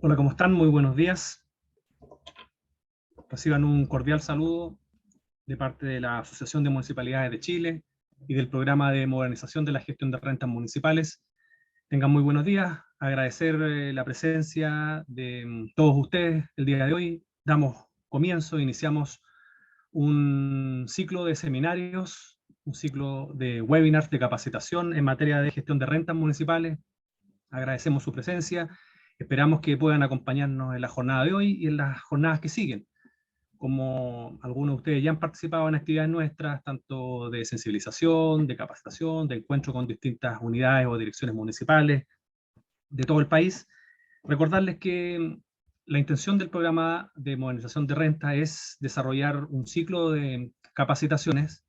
Hola, ¿cómo están? Muy buenos días. Reciban un cordial saludo de parte de la Asociación de Municipalidades de Chile y del Programa de Modernización de la Gestión de Rentas Municipales. Tengan muy buenos días. Agradecer la presencia de todos ustedes el día de hoy. Damos comienzo, iniciamos un ciclo de seminarios, un ciclo de webinars de capacitación en materia de gestión de rentas municipales. Agradecemos su presencia. Esperamos que puedan acompañarnos en la jornada de hoy y en las jornadas que siguen. Como algunos de ustedes ya han participado en actividades nuestras, tanto de sensibilización, de capacitación, de encuentro con distintas unidades o direcciones municipales de todo el país, recordarles que la intención del programa de modernización de renta es desarrollar un ciclo de capacitaciones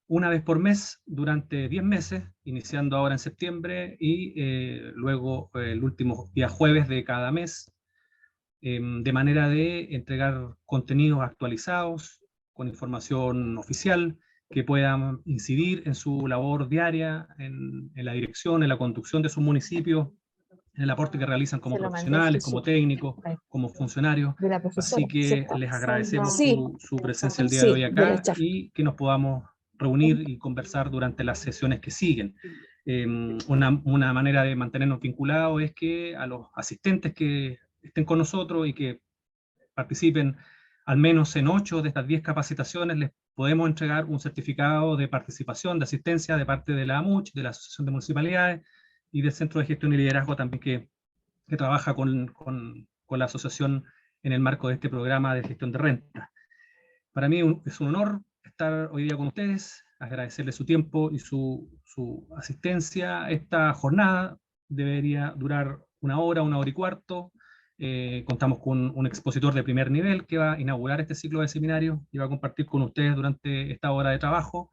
una vez por mes durante 10 meses, iniciando ahora en septiembre y luego el último día jueves de cada mes, de manera de entregar contenidos actualizados con información oficial que puedan incidir en su labor diaria, en la dirección, en la conducción de sus municipios, en el aporte que realizan como Se lo mandé a profesionales, como técnicos, como funcionarios. de la Así profesora, que ¿cierto? les agradecemos Sí, su presencia el día de hoy sí, de la acá chef. y que nos podamos reunir y conversar durante las sesiones que siguen. Una manera de mantenernos vinculados es que a los asistentes que estén con nosotros y que participen al menos en 8 de estas 10 capacitaciones, les podemos entregar un certificado de participación, de asistencia de parte de la AMUCH, de la Asociación de Municipalidades y del Centro de Gestión y Liderazgo también que trabaja con la asociación en el marco de este programa de gestión de renta. Para mí es un honor estar hoy día con ustedes, agradecerles su tiempo y su asistencia. Esta jornada debería durar una hora y cuarto. Contamos con un expositor de primer nivel que va a inaugurar este ciclo de seminarios y va a compartir con ustedes durante esta hora de trabajo.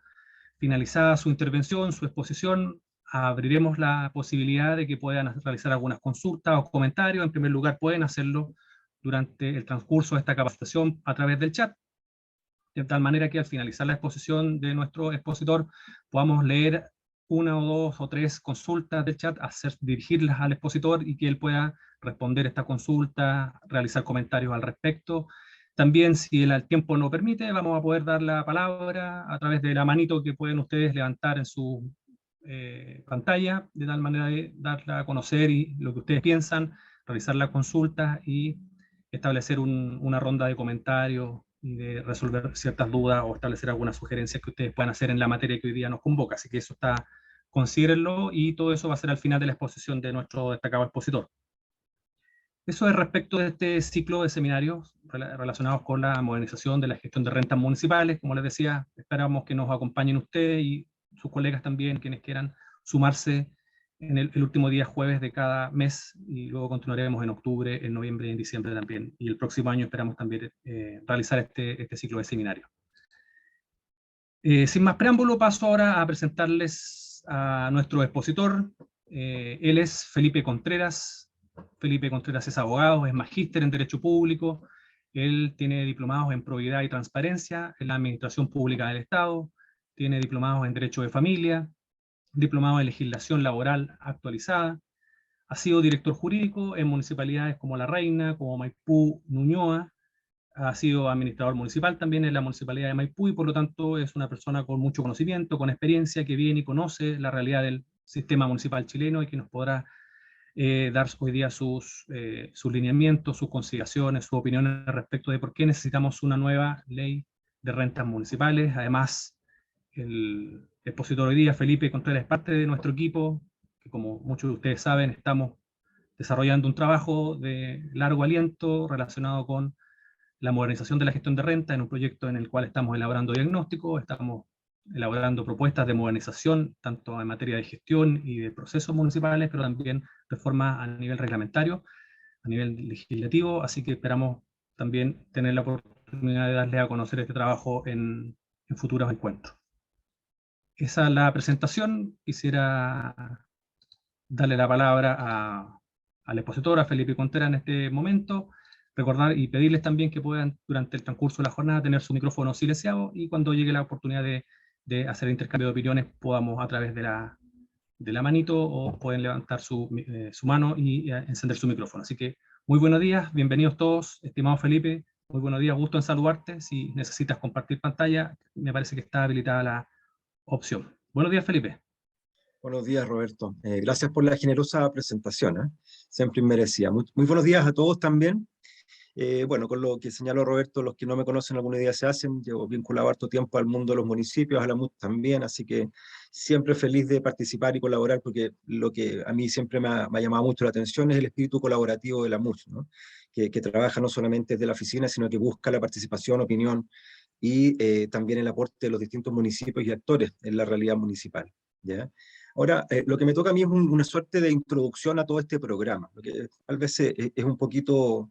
Finalizada su intervención, su exposición, abriremos la posibilidad de que puedan realizar algunas consultas o comentarios. En primer lugar, pueden hacerlo durante el transcurso de esta capacitación a través del chat, de tal manera que al finalizar la exposición de nuestro expositor podamos leer una o dos o tres consultas del chat, dirigirlas al expositor y que él pueda responder esta consulta, realizar comentarios al respecto. También, si el tiempo no permite, vamos a poder dar la palabra a través de la manito que pueden ustedes levantar en su pantalla, de tal manera de darla a conocer y lo que ustedes piensan, realizar la consulta y establecer una ronda de comentarios y de resolver ciertas dudas o establecer algunas sugerencias que ustedes puedan hacer en la materia que hoy día nos convoca. Así que eso está, considérenlo, y todo eso va a ser al final de la exposición de nuestro destacado expositor. Eso es respecto de este ciclo de seminarios relacionados con la modernización de la gestión de rentas municipales. Como les decía, esperamos que nos acompañen ustedes y sus colegas también, quienes quieran sumarse en el último día jueves de cada mes, y luego continuaremos en octubre, en noviembre y en diciembre también. Y el próximo año esperamos también realizar este ciclo de seminarios. Sin más preámbulo, paso ahora a presentarles a nuestro expositor. Él es Felipe Contreras. Felipe Contreras es abogado, es magíster en Derecho Público. Él tiene diplomados en Probidad y Transparencia en la Administración Pública del Estado. Tiene diplomados en Derecho de Familia, diplomado en Legislación Laboral Actualizada. Ha sido director jurídico en municipalidades como La Reina, como Maipú, Ñuñoa. Ha sido administrador municipal también en la municipalidad de Maipú y por lo tanto es una persona con mucho conocimiento, con experiencia, que viene y conoce la realidad del sistema municipal chileno y que nos podrá dar hoy día sus lineamientos, sus consideraciones, sus opiniones respecto de por qué necesitamos una nueva ley de rentas municipales. Además, el expositor hoy día, Felipe Contreras, es parte de nuestro equipo, que como muchos de ustedes saben, estamos desarrollando un trabajo de largo aliento relacionado con la modernización de la gestión de renta, en un proyecto en el cual estamos elaborando diagnósticos, estamos elaborando propuestas de modernización, tanto en materia de gestión y de procesos municipales, pero también reformas a nivel reglamentario, a nivel legislativo, así que esperamos también tener la oportunidad de darle a conocer este trabajo en futuros encuentros. Esa es la presentación. Quisiera darle la palabra al expositor, a Felipe Contreras, en este momento. Recordar y pedirles también que puedan, durante el transcurso de la jornada, tener su micrófono silenciado y cuando llegue la oportunidad de hacer intercambio de opiniones, podamos a través de la manito o pueden levantar su mano y encender su micrófono. Así que Muy buenos días, bienvenidos todos, estimado Felipe. Muy buenos días, gusto en saludarte. Si necesitas compartir pantalla, me parece que está habilitada la opción. Buenos días, Felipe. Buenos días, Roberto. Gracias por la generosa presentación, ¿eh? Siempre merecía. Muy buenos días a todos también. Bueno, con lo que señaló Roberto, los que no me conocen, alguna idea se hacen. Llevo vinculado harto tiempo al mundo de los municipios, a la MUT también, así que siempre feliz de participar y colaborar, porque lo que a mí siempre me ha llamado mucho la atención es el espíritu colaborativo de la MUT, ¿no? Que trabaja no solamente desde la oficina, sino que busca la participación, opinión y también el aporte de los distintos municipios y actores en la realidad municipal, ¿ya? Ahora, lo que me toca a mí es una suerte de introducción a todo este programa, lo que tal vez es eh, un poquito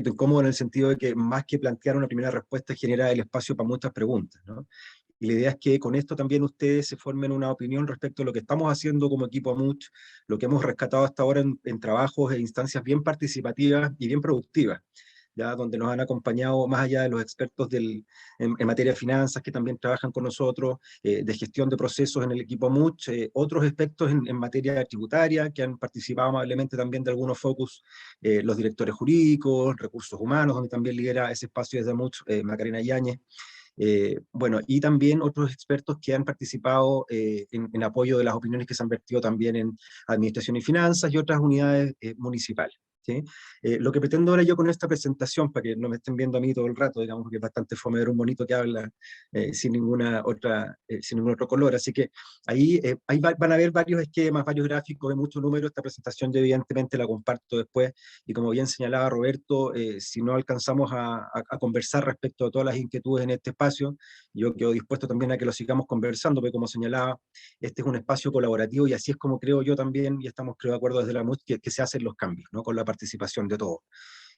incómodo en el sentido de que más que plantear una primera respuesta genera el espacio para muchas preguntas, ¿no? Y la idea es que con esto también ustedes se formen una opinión respecto a lo que estamos haciendo como equipo AMUCH, lo que hemos rescatado hasta ahora en trabajos e instancias bien participativas y bien productivas, ya donde nos han acompañado más allá de los expertos en materia de finanzas que también trabajan con nosotros, de gestión de procesos en el equipo AMUCH, otros expertos en materia tributaria que han participado amablemente también de algunos focus, los directores jurídicos, recursos humanos, donde también lidera ese espacio desde AMUCH, Macarena Yáñez. Bueno, y también otros expertos que han participado en apoyo de las opiniones que se han vertido también en administración y finanzas y otras unidades municipales, ¿sí? Lo que pretendo ahora yo con esta presentación, para que no me estén viendo a mí todo el rato, digamos, porque es bastante fome ver un monito que habla sin ningún otro color, así que ahí van a ver varios esquemas, varios gráficos de muchos números. Esta presentación yo evidentemente la comparto después, y como bien señalaba Roberto, si no alcanzamos a conversar respecto a todas las inquietudes en este espacio, yo quedo dispuesto también a que lo sigamos conversando, porque como señalaba, este es un espacio colaborativo y así es como creo yo también, y estamos creo de acuerdo desde la MUT, que se hacen los cambios, ¿no? Con la participación de todos.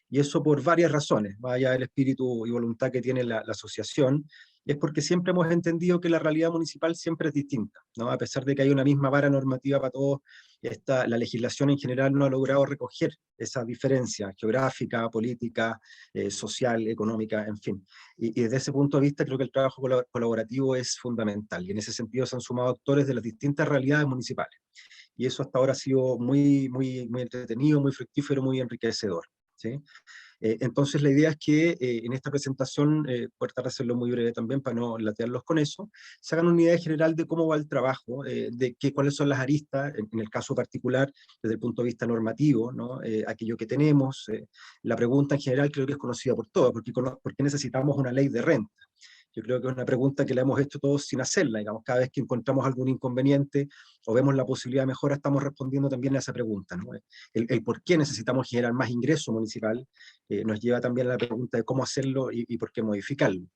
Y eso por varias razones, más allá del espíritu y voluntad que tiene la asociación, es porque siempre hemos entendido que la realidad municipal siempre es distinta, ¿no? A pesar de que hay una misma vara normativa para todos, la legislación en general no ha logrado recoger esa diferencia geográfica, política, social, económica, en fin. Y desde ese punto de vista creo que el trabajo colaborativo es fundamental, y en ese sentido se han sumado actores de las distintas realidades municipales. Y eso hasta ahora ha sido muy entretenido, muy fructífero, muy enriquecedor, ¿sí? Entonces la idea es que en esta presentación, por tratar de hacerlo muy breve también para no latearlos con eso, se hagan una idea general de cómo va el trabajo, cuáles son las aristas, en el caso particular, desde el punto de vista normativo, ¿no? Aquello que tenemos. La pregunta en general creo que es conocida por todos, ¿por qué necesitamos una ley de renta? Yo creo que es una pregunta que la hemos hecho todos sin hacerla, digamos, cada vez que encontramos algún inconveniente o vemos la posibilidad de mejora, estamos respondiendo también a esa pregunta, ¿no? El por qué necesitamos generar más ingreso municipal nos lleva también a la pregunta de cómo hacerlo y por qué modificarlo.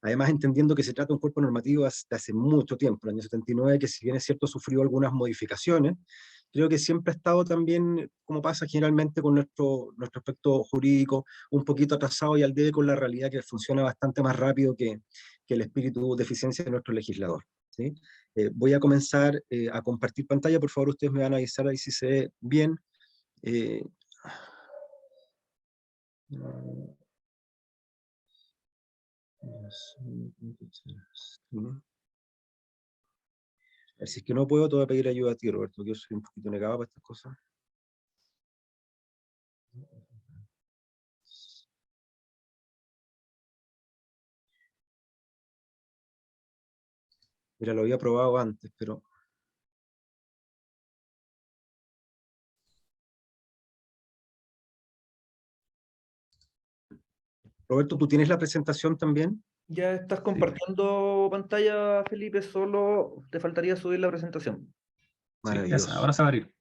Además, entendiendo que se trata de un cuerpo normativo de hace mucho tiempo, el año 79, que si bien es cierto sufrió algunas modificaciones, creo que siempre ha estado también, como pasa generalmente con nuestro aspecto jurídico, un poquito atrasado y al debe con la realidad, que funciona bastante más rápido que el espíritu de eficiencia de nuestro legislador, ¿sí? Voy a comenzar a compartir pantalla. Por favor, ustedes me van a avisar ahí si se ve bien. Eh, Si es que no puedo, te voy a pedir ayuda a ti, Roberto, porque yo soy un poquito negado para estas cosas. Mira, lo había probado antes, pero... Roberto, ¿tú tienes la presentación también? Ya estás Sí. compartiendo pantalla, Felipe, solo te faltaría subir la presentación. Sí, Maravilloso. esa, ahora se va a abrir.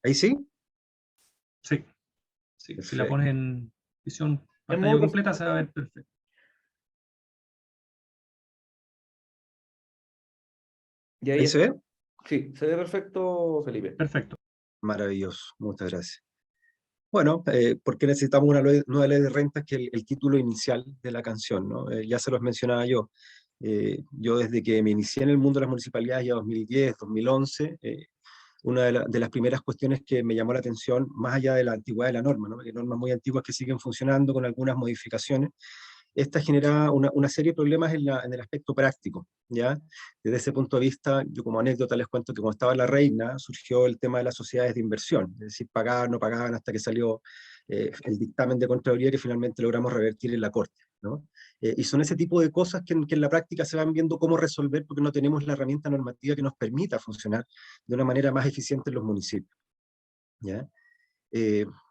¿Ahí sí? Sí, sí. Si la Perfecto. pones en visión En pantalla modo completa, se va a ver perfecto. Y ¿Ahí se ve? Sí, se ve perfecto, Felipe. Perfecto. Maravilloso, muchas gracias. Bueno, ¿por qué necesitamos una nueva ley de rentas? Que el título inicial de la canción, ¿no? Ya se los mencionaba yo. Yo desde que me inicié en el mundo de las municipalidades, ya 2010, 2011, una de las primeras cuestiones que me llamó la atención, más allá de la antigüedad de la norma, ¿no? Hay normas muy antiguas que siguen funcionando con algunas modificaciones, esta genera una serie de problemas en el aspecto práctico, ¿ya? Desde ese punto de vista, yo como anécdota les cuento que cuando estaba la reina, surgió el tema de las sociedades de inversión, es decir, pagaban, no pagaban, hasta que salió el dictamen de Contraloría que finalmente logramos revertir en la Corte, ¿no? Y son ese tipo de cosas que en la práctica se van viendo cómo resolver porque no tenemos la herramienta normativa que nos permita funcionar de una manera más eficiente en los municipios, ¿ya?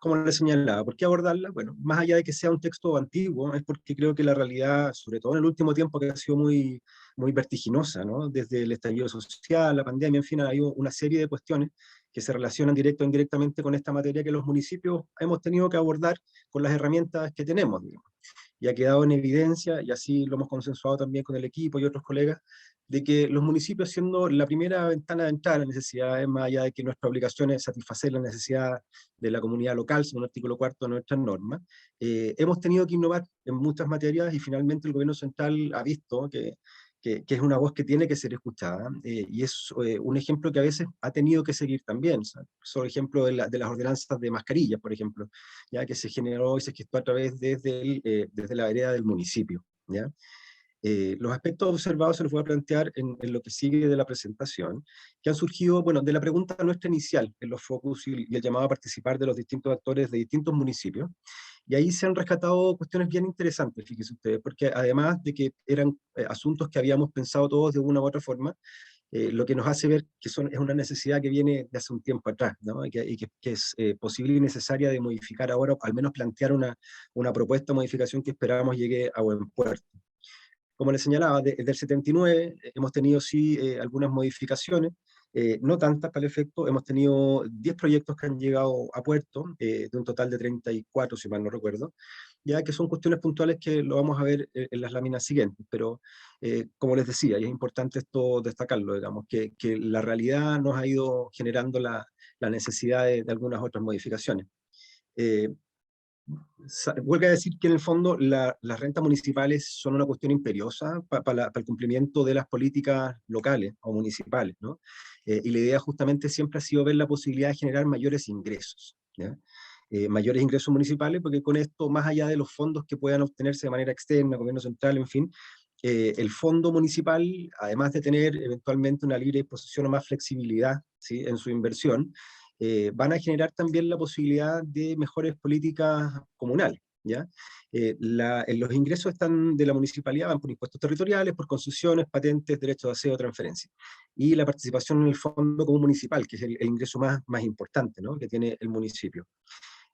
Como les señalaba, ¿por qué abordarla? Bueno, más allá de que sea un texto antiguo, es porque creo que la realidad, sobre todo en el último tiempo, que ha sido muy, muy vertiginosa, ¿no? Desde el estallido social, la pandemia, en fin, hay una serie de cuestiones que se relacionan directo o indirectamente con esta materia que los municipios hemos tenido que abordar con las herramientas que tenemos, digamos. Y ha quedado en evidencia, y así lo hemos consensuado también con el equipo y otros colegas, de que los municipios, siendo la primera ventana de entrada a las necesidades, más allá de que nuestra obligación es satisfacer la necesidad de la comunidad local, según el artículo 4 de nuestras normas, hemos tenido que innovar en muchas materias y finalmente el gobierno central ha visto que es una voz que tiene que ser escuchada, y es un ejemplo que a veces ha tenido que seguir también. Solo ejemplo de las ordenanzas de mascarillas, por ejemplo, ya que se generó y se gestó a través desde la vereda del municipio, ¿ya? Los aspectos observados se los voy a plantear en lo que sigue de la presentación, que han surgido, bueno, de la pregunta nuestra inicial, en los focus y el llamado a participar de los distintos actores de distintos municipios, y ahí se han rescatado cuestiones bien interesantes, fíjense ustedes, porque además de que eran asuntos que habíamos pensado todos de una u otra forma, lo que nos hace ver que es una necesidad que viene de hace un tiempo atrás, ¿no? Que es posible y necesaria de modificar ahora, o al menos plantear una propuesta de modificación que esperábamos llegue a buen puerto. Como les señalaba, desde el 79 hemos tenido sí algunas modificaciones, no tantas para el efecto, hemos tenido 10 proyectos que han llegado a puerto, de un total de 34, si mal no recuerdo, ya que son cuestiones puntuales que lo vamos a ver en las láminas siguientes, pero como les decía, y es importante esto destacarlo, digamos, que la realidad nos ha ido generando la necesidad de algunas otras modificaciones. Vuelvo a decir que en el fondo las rentas municipales son una cuestión imperiosa para el cumplimiento de las políticas locales o municipales, ¿no? Y la idea justamente siempre ha sido ver la posibilidad de generar mayores ingresos, ¿ya? Mayores ingresos municipales, porque con esto, más allá de los fondos que puedan obtenerse de manera externa, gobierno central, en fin, el fondo municipal, además de tener eventualmente una libre disposición o más flexibilidad, ¿sí?, en su inversión, van a generar también la posibilidad de mejores políticas comunales, ¿ya? Los ingresos de la municipalidad van por impuestos territoriales, por concesiones, patentes, derechos de aseo, transferencias. Y la participación en el fondo común municipal, que es el ingreso más importante, ¿no?, que tiene el municipio.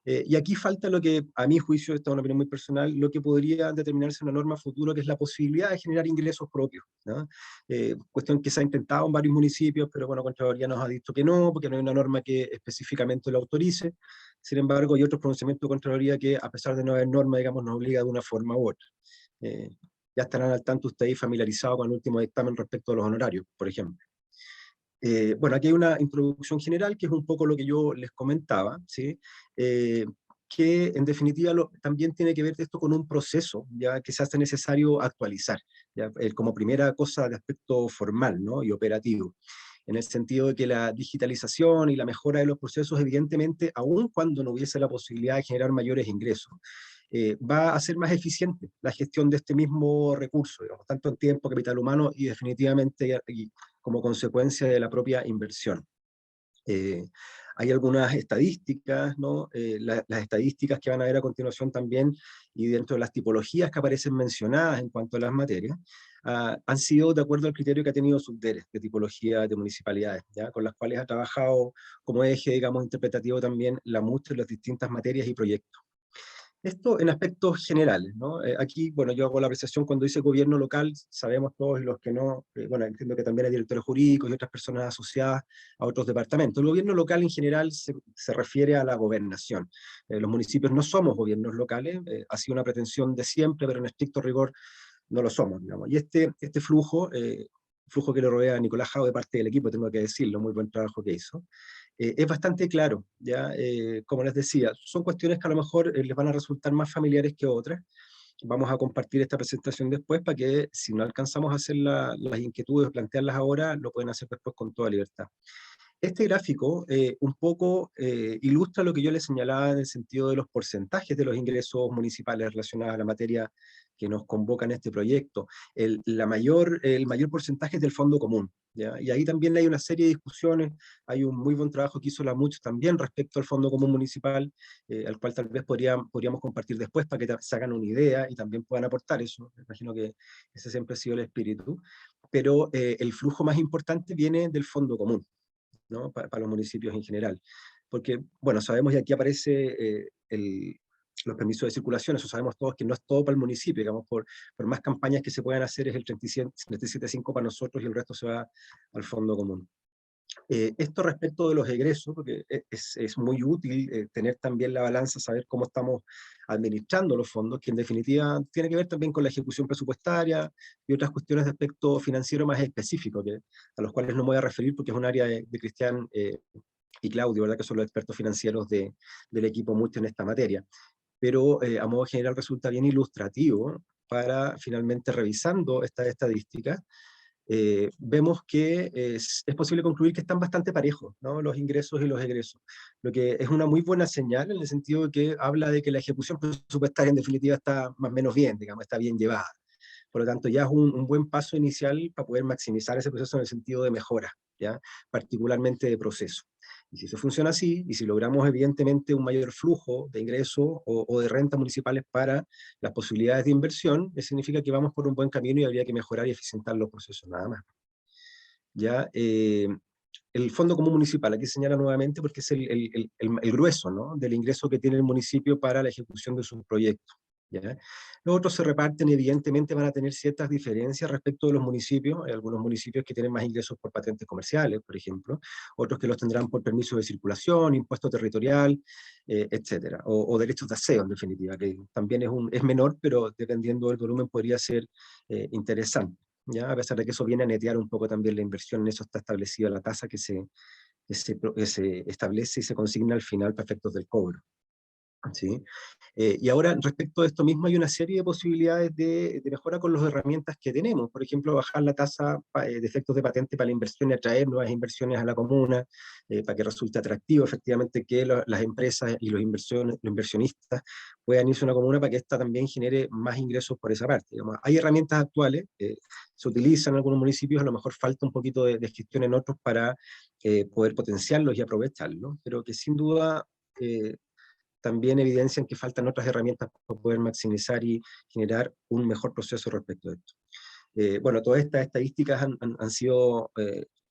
Y aquí falta lo que, a mi juicio, esta es una opinión muy personal, lo que podría determinarse en una norma futuro, que es la posibilidad de generar ingresos propios, ¿no? Cuestión que se ha intentado en varios municipios, pero bueno, Contraloría nos ha dicho que no, porque no hay una norma que específicamente lo autorice. Sin embargo, hay otros pronunciamientos de Contraloría que, a pesar de no haber norma, digamos, nos obliga de una forma u otra. Ya estarán al tanto ustedes familiarizados con el último dictamen respecto a los honorarios, por ejemplo. Bueno, aquí hay una introducción general, que es un poco lo que yo les comentaba, ¿sí? Que en definitiva también tiene que ver esto con un proceso, ya que se hace necesario actualizar, ya, como primera cosa de aspecto formal, ¿no?, y operativo, en el sentido de que la digitalización y la mejora de los procesos, evidentemente, aun cuando no hubiese la posibilidad de generar mayores ingresos, va a ser más eficiente la gestión de este mismo recurso, digamos, tanto en tiempo, capital humano y definitivamente y como consecuencia de la propia inversión. Hay algunas estadísticas, ¿no? Las estadísticas que van a ver a continuación también, y dentro de las tipologías que aparecen mencionadas en cuanto a las materias, han sido de acuerdo al criterio que ha tenido Subderes de tipología de municipalidades, ¿ya?, con las cuales ha trabajado como eje, digamos, interpretativo también la MUST en las distintas materias y proyectos. Esto en aspectos generales, ¿no? Aquí, bueno, yo hago la apreciación cuando dice gobierno local, sabemos todos los que no, bueno, entiendo que también hay directores jurídicos y otras personas asociadas a otros departamentos. El gobierno local en general se refiere a la gobernación. Los municipios no somos gobiernos locales, ha sido una pretensión de siempre, pero en estricto rigor no lo somos, digamos. Y este flujo que le rodea a Nicolás Jau de parte del equipo, tengo que decirlo, muy buen trabajo que hizo, es bastante claro, ¿ya? Como les decía, son cuestiones que a lo mejor les van a resultar más familiares que otras. Vamos a compartir esta presentación después para que, si no alcanzamos a hacer las inquietudes, plantearlas ahora, lo pueden hacer después con toda libertad. Este gráfico un poco ilustra lo que yo les señalaba en el sentido de los porcentajes de los ingresos municipales relacionados a la materia que nos convoca en este proyecto. El mayor porcentaje es del fondo común, ¿ya? Y ahí también hay una serie de discusiones, hay un muy buen trabajo que hizo la MUCH también respecto al fondo común municipal, al cual tal vez podríamos compartir después para que se hagan una idea y también puedan aportar eso. Me imagino que ese siempre ha sido el espíritu. Pero el flujo más importante viene del fondo común, ¿no? Para los municipios en general. Porque, bueno, sabemos, y aquí aparece los permisos de circulación, eso sabemos todos que no es todo para el municipio, digamos, por más campañas que se puedan hacer es el 37.5 para nosotros y el resto se va al fondo común. Esto respecto de los egresos, porque es muy útil tener también la balanza, saber cómo estamos administrando los fondos, que en definitiva tiene que ver también con la ejecución presupuestaria y otras cuestiones de aspecto financiero más específico, a los cuales no me voy a referir porque es un área de Cristian y Claudio, ¿verdad? Que son los expertos financieros del equipo Multi en esta materia. Pero a modo general resulta bien ilustrativo para finalmente revisando estas estadísticas, vemos que es posible concluir que están bastante parejos, ¿no? Los ingresos y los egresos, lo que es una muy buena señal en el sentido de que habla de que la ejecución presupuestaria en definitiva está más o menos bien, digamos, está bien llevada. Por lo tanto, ya es un buen paso inicial para poder maximizar ese proceso en el sentido de mejora, ¿ya? Particularmente de proceso. Y si eso funciona así, y si logramos evidentemente un mayor flujo de ingresos o de rentas municipales para las posibilidades de inversión, eso significa que vamos por un buen camino y habría que mejorar y eficientar los procesos, nada más. ¿Ya? El Fondo Común Municipal, aquí señala nuevamente porque es el grueso, ¿no? Del ingreso que tiene el municipio para la ejecución de sus proyectos, ¿ya? Los otros se reparten, evidentemente van a tener ciertas diferencias respecto de los municipios. Hay algunos municipios que tienen más ingresos por patentes comerciales, por ejemplo, otros que los tendrán por permiso de circulación, impuesto territorial, etcétera, o derechos de aseo, en definitiva, que también es menor, pero dependiendo del volumen podría ser interesante. ¿Ya? A pesar de que eso viene a netear un poco también la inversión, en eso está establecida la tasa que se establece y se consigna al final para efectos del cobro. ¿Sí? Y ahora, respecto de esto mismo, hay una serie de posibilidades de mejora con las herramientas que tenemos. Por ejemplo, bajar la tasa de efectos de patente para la inversión y atraer nuevas inversiones a la comuna, para que resulte atractivo efectivamente que las empresas y los inversionistas puedan irse a una comuna para que ésta también genere más ingresos por esa parte. Digamos, hay herramientas actuales, se utilizan en algunos municipios, a lo mejor falta un poquito de gestión en otros para poder potenciarlos y aprovecharlos, pero que sin duda también evidencian que faltan otras herramientas para poder maximizar y generar un mejor proceso respecto a esto. Bueno, todas estas estadísticas han sido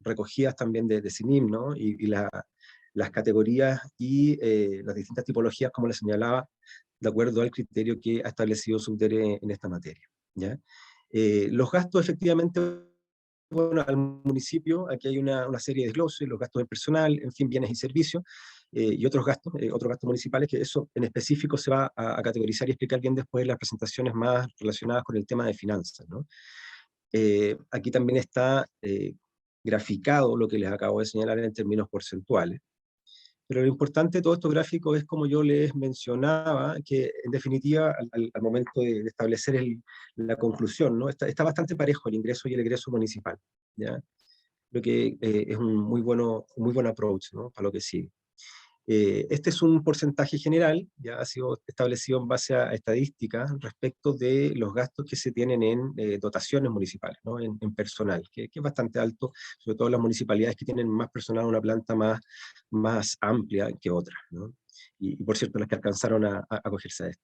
recogidas también de CINIM, ¿no? Y las categorías y las distintas tipologías, como les señalaba, de acuerdo al criterio que ha establecido Subdere en esta materia, ¿ya? Los gastos efectivamente, bueno, al municipio, aquí hay una serie de desgloses, los gastos de personal, en fin, bienes y servicios, y otros gastos municipales, que eso en específico se va a categorizar y explicar bien después en las presentaciones más relacionadas con el tema de finanzas, ¿no? Aquí también está graficado lo que les acabo de señalar en términos porcentuales. Pero lo importante de todo estos gráficos es, como yo les mencionaba, que en definitiva, al momento de establecer la conclusión, ¿no? Está bastante parejo el ingreso y el egreso municipal, ¿ya? Lo que es un muy buen approach, ¿no? Para lo que sigue. Este es un porcentaje general, ya ha sido establecido en base a estadísticas respecto de los gastos que se tienen en dotaciones municipales, ¿no? En personal, que es bastante alto, sobre todo las municipalidades que tienen más personal, una planta más amplia que otras, ¿no? Y por cierto, las que alcanzaron a acogerse a esto.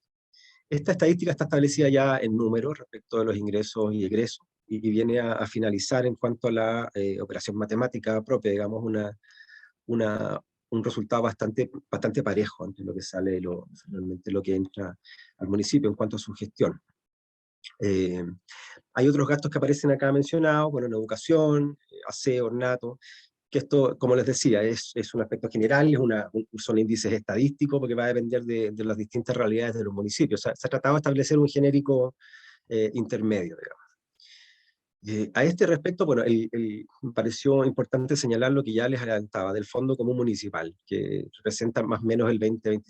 Esta estadística está establecida ya en números respecto de los ingresos y egresos, y viene a finalizar en cuanto a la operación matemática propia, digamos, un resultado bastante parejo entre lo que sale finalmente lo que entra al municipio en cuanto a su gestión. Hay otros gastos que aparecen acá mencionados, bueno, en educación, aseo, ornato, que esto, como les decía, es un aspecto general, son índices estadísticos porque va a depender de las distintas realidades de los municipios. Se ha tratado de establecer un genérico intermedio, digamos. A este respecto, bueno, me pareció importante señalar lo que ya les adelantaba del Fondo Común Municipal, que representa más o menos entre el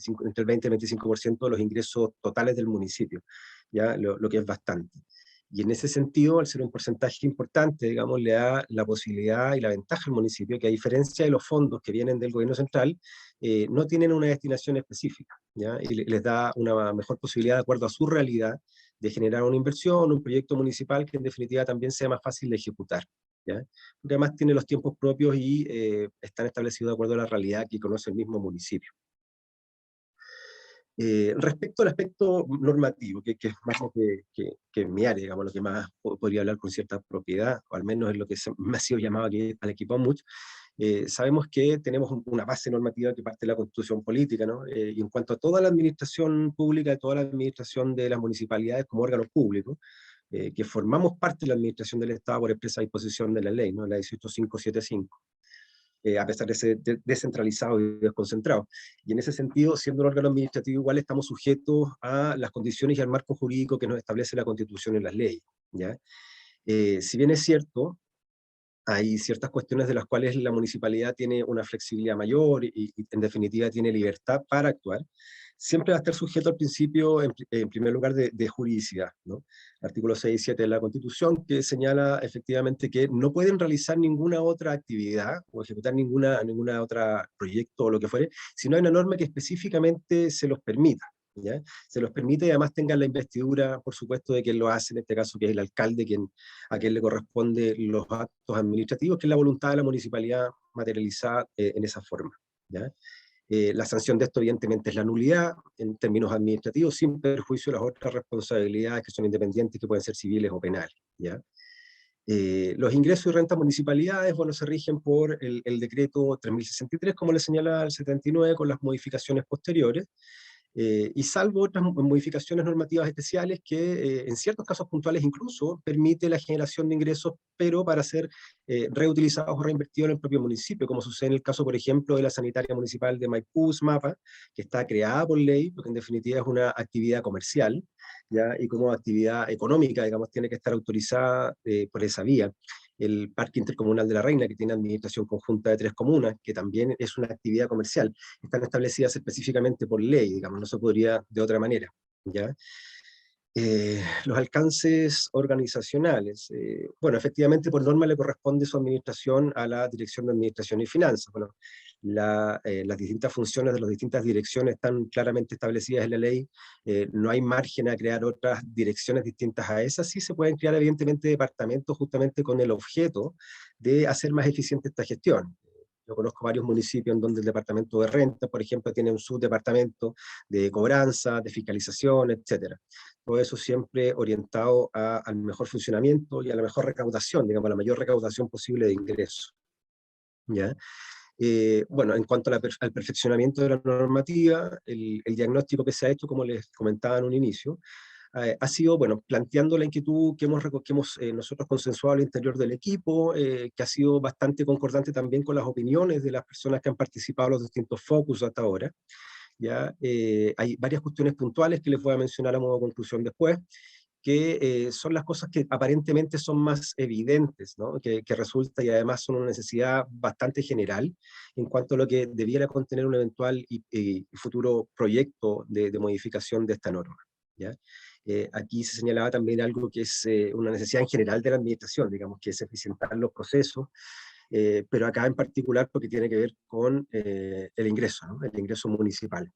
20 y el 25% de los ingresos totales del municipio, ya lo que es bastante. Y en ese sentido, al ser un porcentaje importante, digamos, le da la posibilidad y la ventaja al municipio que, a diferencia de los fondos que vienen del gobierno central, no tienen una destinación específica, ¿ya? Y les da una mejor posibilidad, de acuerdo a su realidad, de generar una inversión, un proyecto municipal que en definitiva también sea más fácil de ejecutar, ¿ya? Porque además tiene los tiempos propios y están establecidos de acuerdo a la realidad que conoce el mismo municipio. Respecto al aspecto normativo, que es más lo que mi área, digamos, lo que más podría hablar con cierta propiedad, o al menos es lo que me ha sido llamado aquí al equipo mucho, sabemos que tenemos una base normativa que parte de la Constitución política, ¿no? Y en cuanto a toda la administración pública, toda la administración de las municipalidades como órganos públicos, que formamos parte de la administración del Estado por expresa disposición de la ley, ¿no? La 18575. A pesar de ser descentralizado y desconcentrado. Y en ese sentido, siendo un órgano administrativo igual, estamos sujetos a las condiciones y al marco jurídico que nos establece la Constitución y las leyes, ¿ya? Si bien es cierto, hay ciertas cuestiones de las cuales la municipalidad tiene una flexibilidad mayor y en definitiva tiene libertad para actuar, siempre va a estar sujeto al principio, en primer lugar, de juridicidad, ¿no? Artículo 6 y 7 de la Constitución, que señala efectivamente que no pueden realizar ninguna otra actividad o ejecutar ninguna otra proyecto o lo que fuere, si no hay una norma que específicamente se los permita, ¿ya? Se los permite y además tengan la investidura, por supuesto, de quien lo hace, en este caso que es el alcalde, a quien le corresponde los actos administrativos, que es la voluntad de la municipalidad materializada en esa forma, ¿ya? La sanción de esto, evidentemente, es la nulidad en términos administrativos, sin perjuicio de las otras responsabilidades que son independientes, que pueden ser civiles o penales, ¿ya? Los ingresos y rentas municipalidades, bueno, se rigen por el decreto 3063, como le señala el 79, con las modificaciones posteriores, y salvo otras modificaciones normativas especiales que en ciertos casos puntuales incluso permite la generación de ingresos, pero para ser reutilizados o reinvertidos en el propio municipio, como sucede en el caso, por ejemplo, de la sanitaria municipal de Maipú, SMAPA, que está creada por ley, porque en definitiva es una actividad comercial, ¿ya? Y como actividad económica, digamos, tiene que estar autorizada por esa vía. El Parque Intercomunal de la Reina, que tiene administración conjunta de 3 comunas, que también es una actividad comercial, están establecidas específicamente por ley, digamos, no se podría de otra manera, ¿ya? Los alcances organizacionales. Bueno, efectivamente, por norma le corresponde su administración a la Dirección de Administración y Finanzas. Bueno, las distintas funciones de las distintas direcciones están claramente establecidas en la ley. No hay margen a crear otras direcciones distintas a esas. Sí se pueden crear, evidentemente, departamentos justamente con el objeto de hacer más eficiente esta gestión. Yo conozco varios municipios en donde el departamento de renta, por ejemplo, tiene un subdepartamento de cobranza, de fiscalización, etcétera. Todo eso siempre orientado al mejor funcionamiento y a la mejor recaudación, digamos, a la mayor recaudación posible de ingresos, ¿ya? Bueno, en cuanto al perfeccionamiento de la normativa, el diagnóstico que se ha hecho, como les comentaba en un inicio, ha sido, bueno, planteando la inquietud que hemos nosotros consensuado al interior del equipo, que ha sido bastante concordante también con las opiniones de las personas que han participado en los distintos focus hasta ahora. ¿Ya? Hay varias cuestiones puntuales que les voy a mencionar a modo de conclusión después, que son las cosas que aparentemente son más evidentes, ¿no? Que resulta y además son una necesidad bastante general en cuanto a lo que debiera contener un eventual y futuro proyecto de modificación de esta norma, ¿ya? Aquí se señalaba también algo que es una necesidad en general de la administración, digamos, que es eficientar los procesos, pero acá en particular porque tiene que ver con el ingreso, ¿no? El ingreso municipal.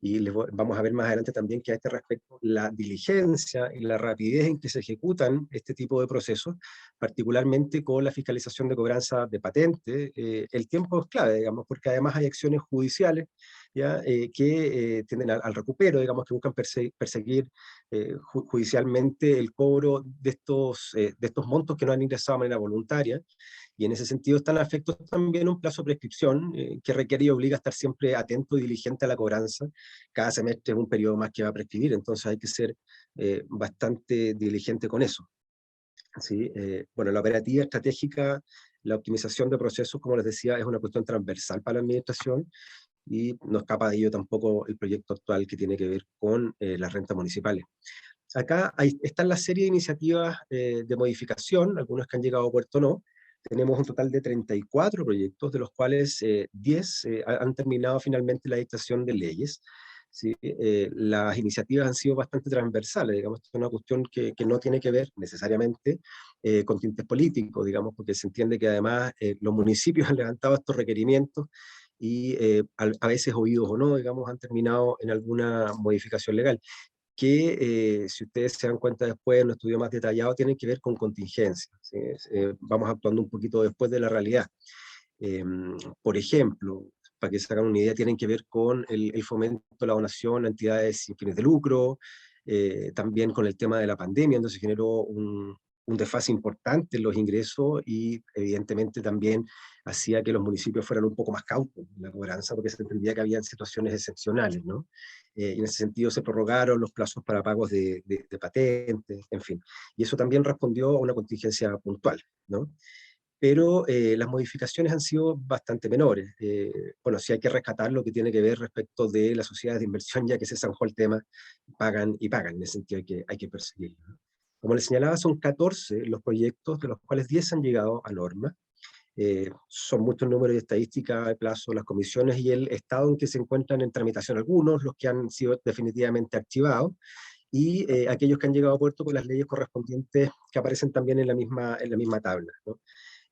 Y vamos a ver más adelante también que a este respecto la diligencia y la rapidez en que se ejecutan este tipo de procesos, particularmente con la fiscalización de cobranza de patente, el tiempo es clave, digamos, porque además hay acciones judiciales, ¿ya? Que tienden al recupero, digamos, que buscan perseguir judicialmente el cobro de estos montos que no han ingresado de manera voluntaria, y en ese sentido están afectos también a un plazo de prescripción que requiere y obliga a estar siempre atento y diligente a la cobranza. Cada semestre es un periodo más que va a prescribir, entonces hay que ser bastante diligente con eso, ¿sí? Bueno, la operativa estratégica, la optimización de procesos, como les decía, es una cuestión transversal para la administración y no escapa de ello tampoco el proyecto actual que tiene que ver con las rentas municipales. Acá está la serie de iniciativas de modificación, algunos que han llegado a puerto o no. Tenemos un total de 34 proyectos, de los cuales 10 han terminado finalmente la dictación de leyes. ¿sí? Las iniciativas han sido bastante transversales, digamos, es una cuestión que no tiene que ver necesariamente con tintes políticos, digamos, porque se entiende que además los municipios han levantado estos requerimientos y a veces oídos o no, digamos, han terminado en alguna modificación legal, que si ustedes se dan cuenta después en un estudio más detallado, tienen que ver con contingencias, ¿sí? Vamos actuando un poquito después de la realidad. Por ejemplo, para que se hagan una idea, tienen que ver con el fomento de la donación a entidades sin fines de lucro, también con el tema de la pandemia, donde se generó un desfase importante en los ingresos y evidentemente también hacía que los municipios fueran un poco más cautos en la cobranza, porque se entendía que había situaciones excepcionales, ¿no? Y en ese sentido se prorrogaron los plazos para pagos de patentes, en fin. Y eso también respondió a una contingencia puntual, ¿no? Pero las modificaciones han sido bastante menores. Bueno, sí hay que rescatar lo que tiene que ver respecto de las sociedades de inversión, ya que se zanjó el tema, pagan y pagan, en ese sentido hay que perseguirlo, ¿no? Como les señalaba, son 14 los proyectos, de los cuales 10 han llegado a norma. Son muchos números de estadística, de plazo, las comisiones y el estado en que se encuentran en tramitación algunos, los que han sido definitivamente archivados, y aquellos que han llegado a puerto con las leyes correspondientes que aparecen también en la misma tabla, ¿no?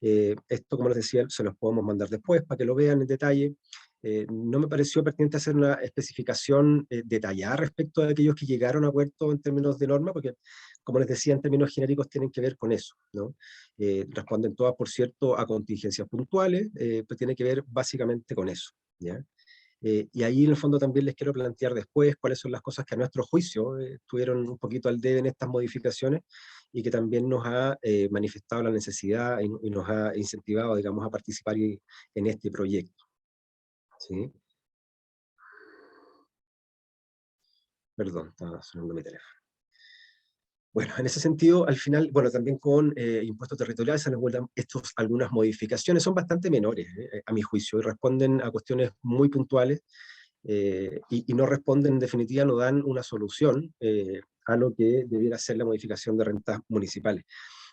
Esto, como les decía, se los podemos mandar después para que lo vean en detalle. No me pareció pertinente hacer una especificación detallada respecto de aquellos que llegaron a puerto en términos de norma, porque, como les decía, en términos genéricos tienen que ver con eso, ¿no? Responden todas, por cierto, a contingencias puntuales, pero tiene que ver básicamente con eso, ¿ya? Y ahí en el fondo también les quiero plantear después cuáles son las cosas que a nuestro juicio estuvieron un poquito al debe en estas modificaciones y que también nos ha manifestado la necesidad y nos ha incentivado, digamos, a participar en este proyecto, ¿sí? Perdón, estaba sonando mi teléfono. Bueno, en ese sentido, al final, bueno, también con impuestos territoriales se nos vuelven algunas modificaciones, son bastante menores, a mi juicio, y responden a cuestiones muy puntuales y no responden, en definitiva, no dan una solución a lo que debiera ser la modificación de rentas municipales.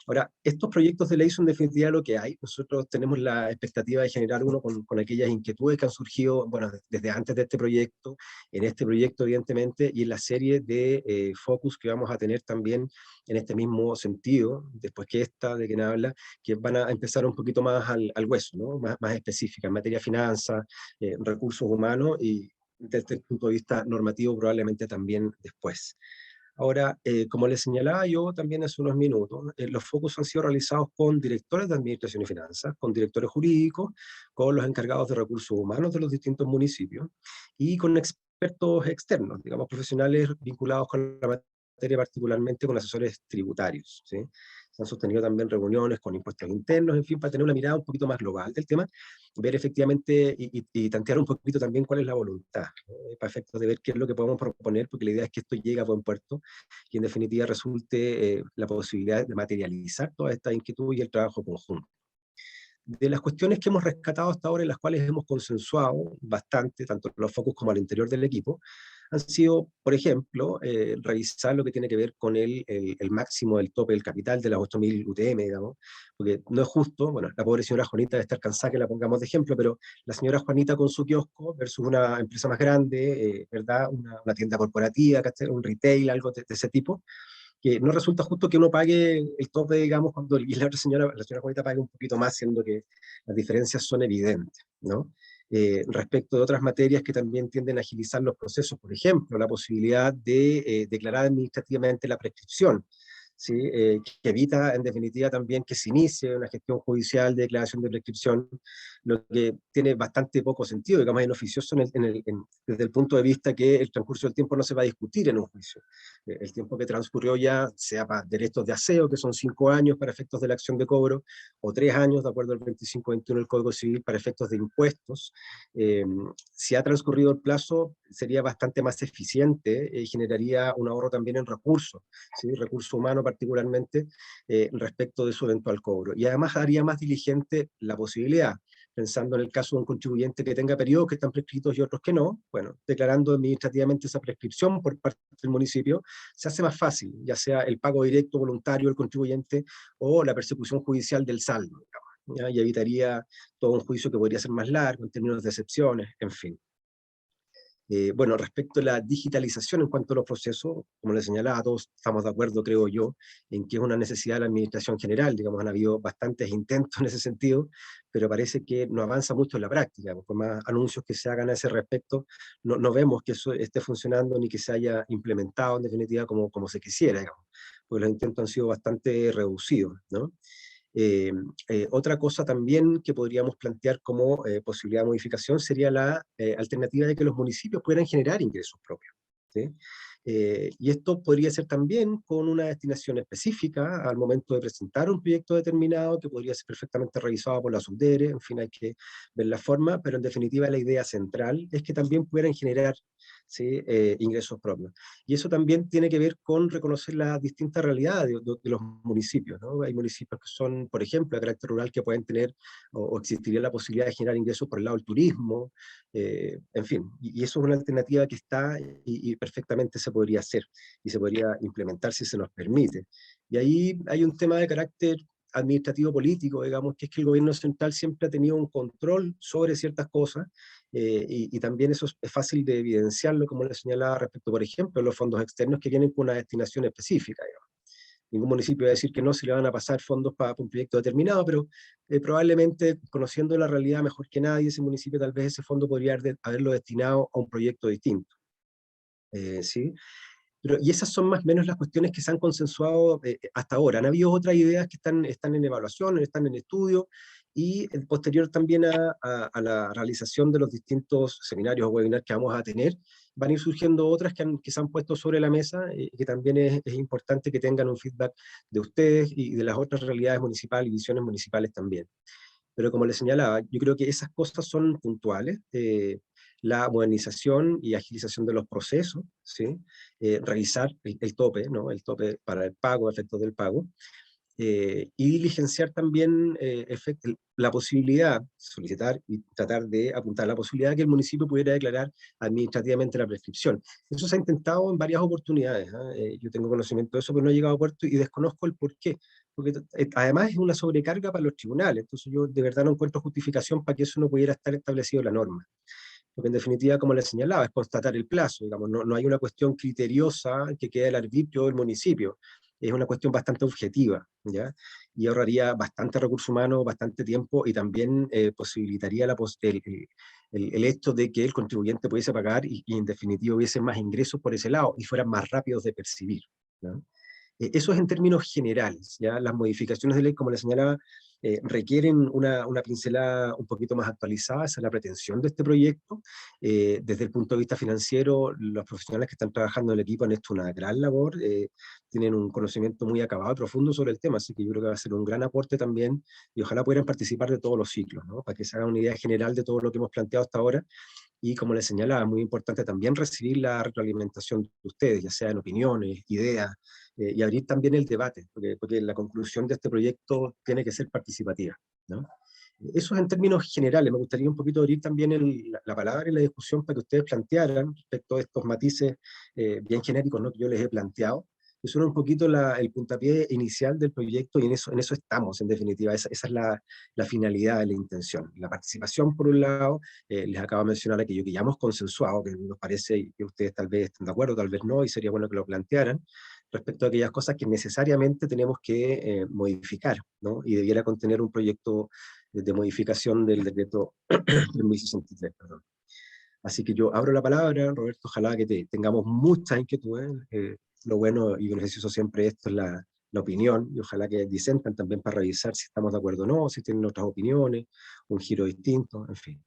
Ahora, estos proyectos de ley son en definitiva lo que hay. Nosotros tenemos la expectativa de generar uno con aquellas inquietudes que han surgido, bueno, desde antes de este proyecto, en este proyecto evidentemente, y en la serie de focus que vamos a tener también en este mismo sentido, después que esta, de quien habla, que van a empezar un poquito más al hueso, ¿no? Más específica, en materia de finanzas, recursos humanos y desde el punto de vista normativo probablemente también después. Ahora, como les señalaba yo también hace unos minutos, los focus han sido realizados con directores de administración y finanzas, con directores jurídicos, con los encargados de recursos humanos de los distintos municipios y con expertos externos, digamos, profesionales vinculados con la materia, particularmente con asesores tributarios, ¿sí? Se han sostenido también reuniones con impuestos internos, en fin, para tener una mirada un poquito más global del tema, ver efectivamente y tantear un poquito también cuál es la voluntad, ¿no? Para efectos de ver qué es lo que podemos proponer, porque la idea es que esto llegue a buen puerto y en definitiva resulte la posibilidad de materializar toda esta inquietud y el trabajo conjunto. De las cuestiones que hemos rescatado hasta ahora, en las cuales hemos consensuado bastante, tanto los focos como al interior del equipo, han sido, por ejemplo, revisar lo que tiene que ver con el máximo del tope del capital de las 8.000 UTM, digamos, porque no es justo, bueno, la pobre señora Juanita debe estar cansada que la pongamos de ejemplo, pero la señora Juanita con su kiosco versus una empresa más grande, ¿verdad? Una tienda corporativa, un retail, algo de ese tipo, que no resulta justo que uno pague el tope, digamos, cuando la otra señora, la señora Juanita pague un poquito más, siendo que las diferencias son evidentes, ¿no? Respecto de otras materias que también tienden a agilizar los procesos, por ejemplo, la posibilidad de declarar administrativamente la prescripción, ¿sí? Que evita, en definitiva, también que se inicie una gestión judicial de declaración de prescripción, lo que tiene bastante poco sentido, digamos, en oficioso desde el punto de vista que el transcurso del tiempo no se va a discutir en un juicio. El tiempo que transcurrió ya, sea para derechos de aseo, que son 5 años para efectos de la acción de cobro, o 3 años, de acuerdo al 2521 del Código Civil, para efectos de impuestos. Si ha transcurrido el plazo, sería bastante más eficiente y generaría un ahorro también en recursos, ¿sí? Recurso humano particularmente, respecto de su eventual cobro. Y además haría más diligente la posibilidad, pensando en el caso de un contribuyente que tenga periodos que están prescritos y otros que no, bueno, declarando administrativamente esa prescripción por parte del municipio, se hace más fácil, ya sea el pago directo voluntario del contribuyente o la persecución judicial del saldo, digamos, ¿ya? Y evitaría todo un juicio que podría ser más largo en términos de excepciones, en fin. Bueno, respecto a la digitalización en cuanto a los procesos, como les señalaba, todos estamos de acuerdo, creo yo, en que es una necesidad de la administración general. Digamos, han habido bastantes intentos en ese sentido, pero parece que no avanza mucho en la práctica. Por más anuncios que se hagan a ese respecto, no vemos que eso esté funcionando ni que se haya implementado en definitiva como se quisiera, digamos, porque los intentos han sido bastante reducidos, ¿no? Otra cosa también que podríamos plantear como posibilidad de modificación sería la alternativa de que los municipios pudieran generar ingresos propios, ¿sí? Y esto podría ser también con una destinación específica al momento de presentar un proyecto determinado que podría ser perfectamente revisado por la Subdere. En fin, hay que ver la forma, pero en definitiva la idea central es que también pudieran generar, ¿sí? Ingresos propios. Y eso también tiene que ver con reconocer las distintas realidades de los municipios, ¿no? Hay municipios que son, por ejemplo, de carácter rural que pueden tener o existiría la posibilidad de generar ingresos por el lado del turismo, en fin, y eso es una alternativa que está y perfectamente se podría hacer y se podría implementar si se nos permite. Y ahí hay un tema de carácter administrativo político, digamos, que es que el gobierno central siempre ha tenido un control sobre ciertas cosas, y también eso es fácil de evidenciarlo, como le señalaba respecto, por ejemplo, a los fondos externos que vienen con una destinación específica, digamos. Ningún municipio va a decir que no se le van a pasar fondos para un proyecto determinado, pero probablemente, conociendo la realidad mejor que nadie, ese municipio tal vez ese fondo podría haberlo destinado a un proyecto distinto. ¿Sí? Y esas son más o menos las cuestiones que se han consensuado hasta ahora. Han habido otras ideas que están en evaluación, están en estudio, y posterior también a la realización de los distintos seminarios o webinars que vamos a tener, van a ir surgiendo otras que se han puesto sobre la mesa, y que también es importante que tengan un feedback de ustedes y de las otras realidades municipales y visiones municipales también. Pero como les señalaba, yo creo que esas cosas son puntuales. La modernización y agilización de los procesos, ¿sí? Revisar el tope, ¿no? El tope para el pago, efectos del pago, y diligenciar también la posibilidad, solicitar y tratar de apuntar la posibilidad de que el municipio pudiera declarar administrativamente la prescripción. Eso se ha intentado en varias oportunidades, ¿ah? Yo tengo conocimiento de eso, pero no he llegado a puerto y desconozco el por qué. Porque además es una sobrecarga para los tribunales, entonces yo de verdad no encuentro justificación para que eso no pudiera estar establecido en la norma. Porque en definitiva, como les señalaba, es constatar el plazo, digamos, no hay una cuestión criteriosa que quede al arbitrio del municipio, es una cuestión bastante objetiva, ¿ya? Y ahorraría bastante recurso humano, bastante tiempo, y también posibilitaría el hecho de que el contribuyente pudiese pagar y en definitiva hubiese más ingresos por ese lado y fueran más rápidos de percibir, ¿no? Eso es en términos generales, ¿ya? Las modificaciones de ley, como les señalaba, requieren una pincelada un poquito más actualizada. Esa es la pretensión de este proyecto. Desde el punto de vista financiero, los profesionales que están trabajando en el equipo han hecho una gran labor, tienen un conocimiento muy acabado y profundo sobre el tema, así que yo creo que va a ser un gran aporte también, y ojalá pudieran participar de todos los ciclos, ¿no? Para que se haga una idea general de todo lo que hemos planteado hasta ahora. Y como les señalaba, es muy importante también recibir la retroalimentación de ustedes, ya sea en opiniones, ideas, y abrir también el debate, porque la conclusión de este proyecto tiene que ser participativa, ¿no? Eso es en términos generales. Me gustaría un poquito abrir también la palabra y la discusión para que ustedes plantearan respecto a estos matices bien genéricos, ¿no?, que yo les he planteado. Eso era un poquito el puntapié inicial del proyecto, y en eso estamos, en definitiva. Esa es la finalidad de la intención. La participación, por un lado, les acabo de mencionar aquello que ya hemos consensuado, que nos parece que ustedes tal vez estén de acuerdo, tal vez no, y sería bueno que lo plantearan, respecto a aquellas cosas que necesariamente tenemos que modificar, ¿no? Y debiera contener un proyecto de modificación del decreto 3063, perdón. Así que yo abro la palabra, Roberto, ojalá que tengamos muchas inquietudes. Lo bueno y beneficioso siempre esto es la opinión, y ojalá que disentan también para revisar si estamos de acuerdo o no, si tienen otras opiniones, un giro distinto, en fin.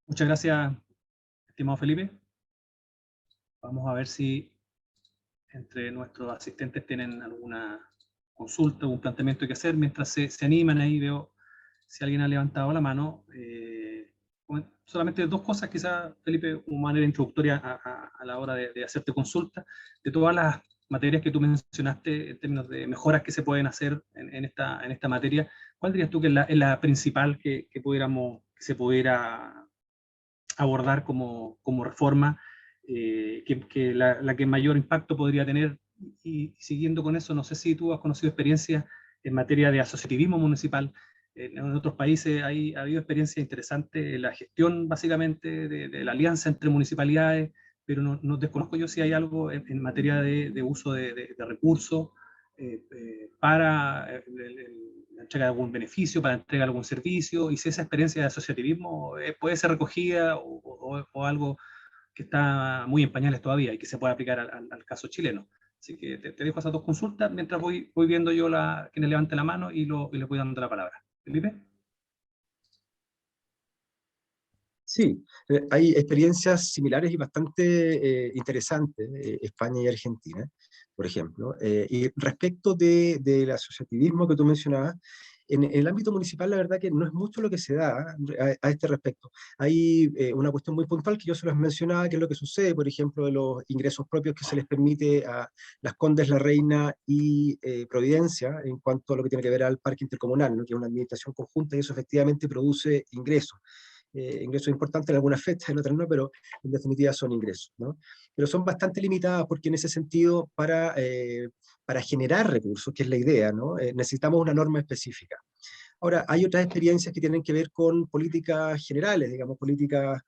Muchas gracias, estimado Felipe. Vamos a ver si entre nuestros asistentes tienen alguna consulta, algún planteamiento que hacer. Mientras se animan ahí, veo si alguien ha levantado la mano. Solamente dos cosas, quizás, Felipe, como manera introductoria a la hora de hacerte consulta. De todas las materias que tú mencionaste en términos de mejoras que se pueden hacer en esta materia, ¿cuál dirías tú que es la principal que se pudiera abordar como reforma, que la que mayor impacto podría tener? Y siguiendo con eso, no sé si tú has conocido experiencias en materia de asociativismo municipal, En otros países ha habido experiencias interesantes en la gestión, básicamente, de la alianza entre municipalidades, pero no desconozco yo si hay algo en materia de uso de recursos para la entrega de algún beneficio, para la entrega de algún servicio, y si esa experiencia de asociativismo puede ser recogida o algo que está muy en pañales todavía y que se puede aplicar al caso chileno. Así que te dejo esas dos consultas mientras voy viendo yo quienes levante la mano y les voy dando la palabra. ¿Felipe? Sí, hay experiencias similares y bastante interesantes, España y Argentina, por ejemplo. Y respecto del asociativismo que tú mencionabas, en el ámbito municipal la verdad que no es mucho lo que se da a este respecto. Hay una cuestión muy puntual que yo se los mencionaba, que es lo que sucede, por ejemplo, de los ingresos propios que se les permite a Las Condes, La Reina y Providencia en cuanto a lo que tiene que ver al parque intercomunal, ¿no? Que es una administración conjunta y eso efectivamente produce ingresos. Ingresos importantes en algunas fechas, en otras no, pero en definitiva son ingresos, ¿no? Pero son bastante limitadas porque en ese sentido, para generar recursos, que es la idea, ¿no? Necesitamos una norma específica. Ahora, hay otras experiencias que tienen que ver con políticas generales, digamos, políticas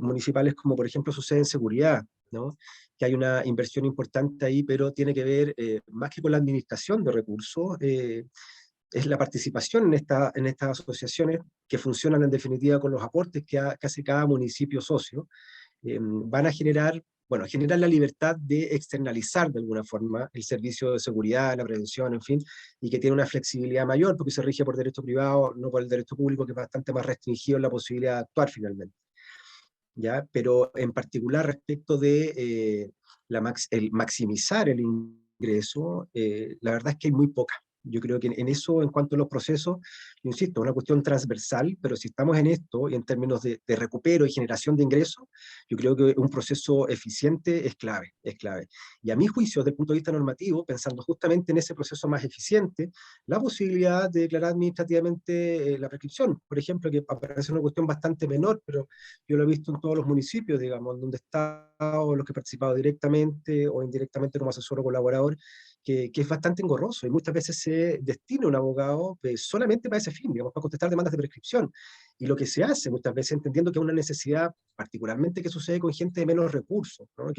municipales, como por ejemplo sucede en seguridad, ¿no? Que hay una inversión importante ahí, pero tiene que ver más que con la administración de recursos, es la participación en estas asociaciones que funcionan en definitiva con los aportes que hace cada municipio socio, van a generar, bueno, generar la libertad de externalizar de alguna forma el servicio de seguridad, la prevención, en fin, y que tiene una flexibilidad mayor porque se rige por derecho privado, no por el derecho público, que es bastante más restringido en la posibilidad de actuar finalmente. ¿Ya? Pero en particular respecto de el maximizar el ingreso, la verdad es que hay muy poca. Yo creo que en eso, en cuanto a los procesos, yo insisto, es una cuestión transversal, pero si estamos en esto y en términos de recupero y generación de ingresos, yo creo que un proceso eficiente es clave, es clave. Y a mi juicio, desde el punto de vista normativo, pensando justamente en ese proceso más eficiente, la posibilidad de declarar administrativamente la prescripción, por ejemplo, que parece una cuestión bastante menor, pero yo lo he visto en todos los municipios, digamos, donde he estado, los que he participado directamente o indirectamente como asesor o colaborador, que es bastante engorroso y muchas veces se destina un abogado solamente para ese fin, digamos, para contestar demandas de prescripción. Y lo que se hace muchas veces entendiendo que es una necesidad, particularmente que sucede con gente de menos recursos, ¿no?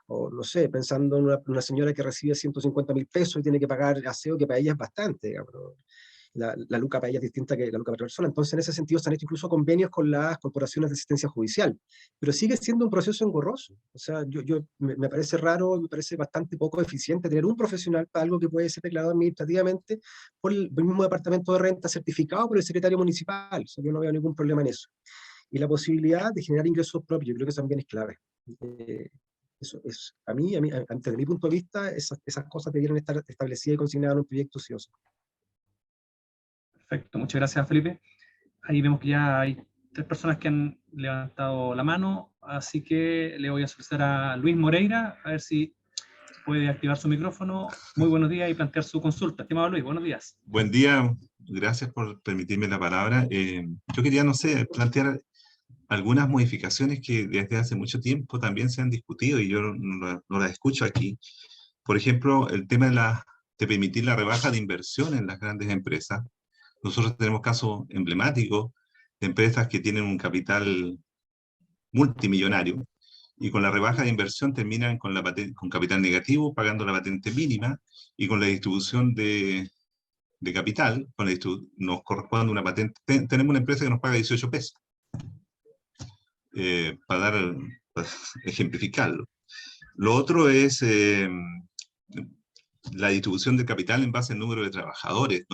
O no sé, pensando en una señora que recibe 150.000 pesos y tiene que pagar aseo, que para ella es bastante, digamos, ¿no? La luca para ella es distinta que la luca para otra persona. Entonces, en ese sentido, se han hecho incluso convenios con las corporaciones de asistencia judicial. Pero sigue siendo un proceso engorroso. O sea, me parece raro, me parece bastante poco eficiente tener un profesional para algo que puede ser declarado administrativamente por el mismo departamento de renta certificado por el secretario municipal. O sea, yo no veo ningún problema en eso. Y la posibilidad de generar ingresos propios, yo creo que también es clave. Eso es, desde mi punto de vista, esas cosas debieran estar establecidas y consignadas en un proyecto sí o sí. Perfecto, muchas gracias, Felipe. Ahí vemos que ya hay 3 personas que han levantado la mano, así que le voy a solicitar a Luis Moreira, a ver si puede activar su micrófono. Muy buenos días y plantear su consulta. Estimado Luis, buenos días. Buen día, gracias por permitirme la palabra. Yo quería, no sé, plantear algunas modificaciones que desde hace mucho tiempo también se han discutido y yo no las escucho aquí. Por ejemplo, el tema de permitir la rebaja de inversión en las grandes empresas. Nosotros tenemos casos emblemáticos de empresas que tienen un capital multimillonario y con la rebaja de inversión terminan con capital negativo, pagando la patente mínima y con la distribución de capital, nos corresponde una patente. Tenemos una empresa que nos paga 18 pesos, para ejemplificarlo. Lo otro es la distribución de capital en base al número de trabajadores.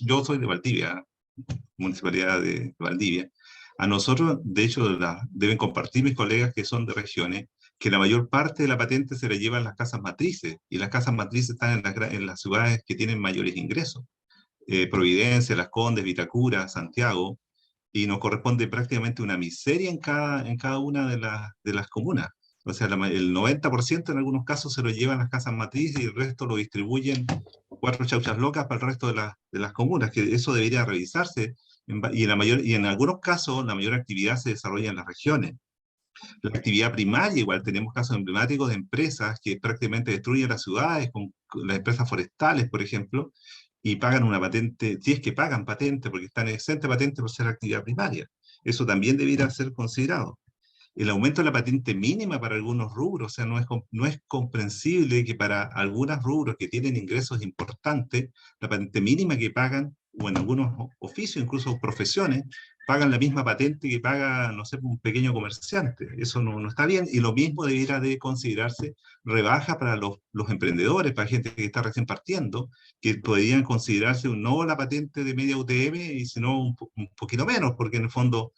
Yo soy de Valdivia, Municipalidad de Valdivia. A nosotros, de hecho, deben compartir mis colegas que son de regiones, que la mayor parte de la patente se la llevan las casas matrices, y las casas matrices están en las ciudades que tienen mayores ingresos. Providencia, Las Condes, Vitacura, Santiago, y nos corresponde prácticamente una miseria en cada una de las comunas. O sea, el 90% en algunos casos se lo llevan las casas matrices y el resto lo distribuyen 4 chauchas locas para el resto de las comunas, que eso debería revisarse. Y en algunos casos la mayor actividad se desarrolla en las regiones. La actividad primaria, igual tenemos casos emblemáticos de empresas que prácticamente destruyen las ciudades, con las empresas forestales, por ejemplo, y pagan una patente, si es que pagan patente, porque están exentas de patente por ser actividad primaria. Eso también debiera ser considerado. El aumento de la patente mínima para algunos rubros, o sea, no es comprensible que para algunos rubros que tienen ingresos importantes, la patente mínima que pagan, o en algunos oficios, incluso profesiones, pagan la misma patente que paga, no sé, un pequeño comerciante. Eso no está bien, y lo mismo debiera de considerarse rebaja para los emprendedores, para gente que está recién partiendo, que podrían considerarse no la patente de media UTM, y sino un poquito menos, porque en el fondo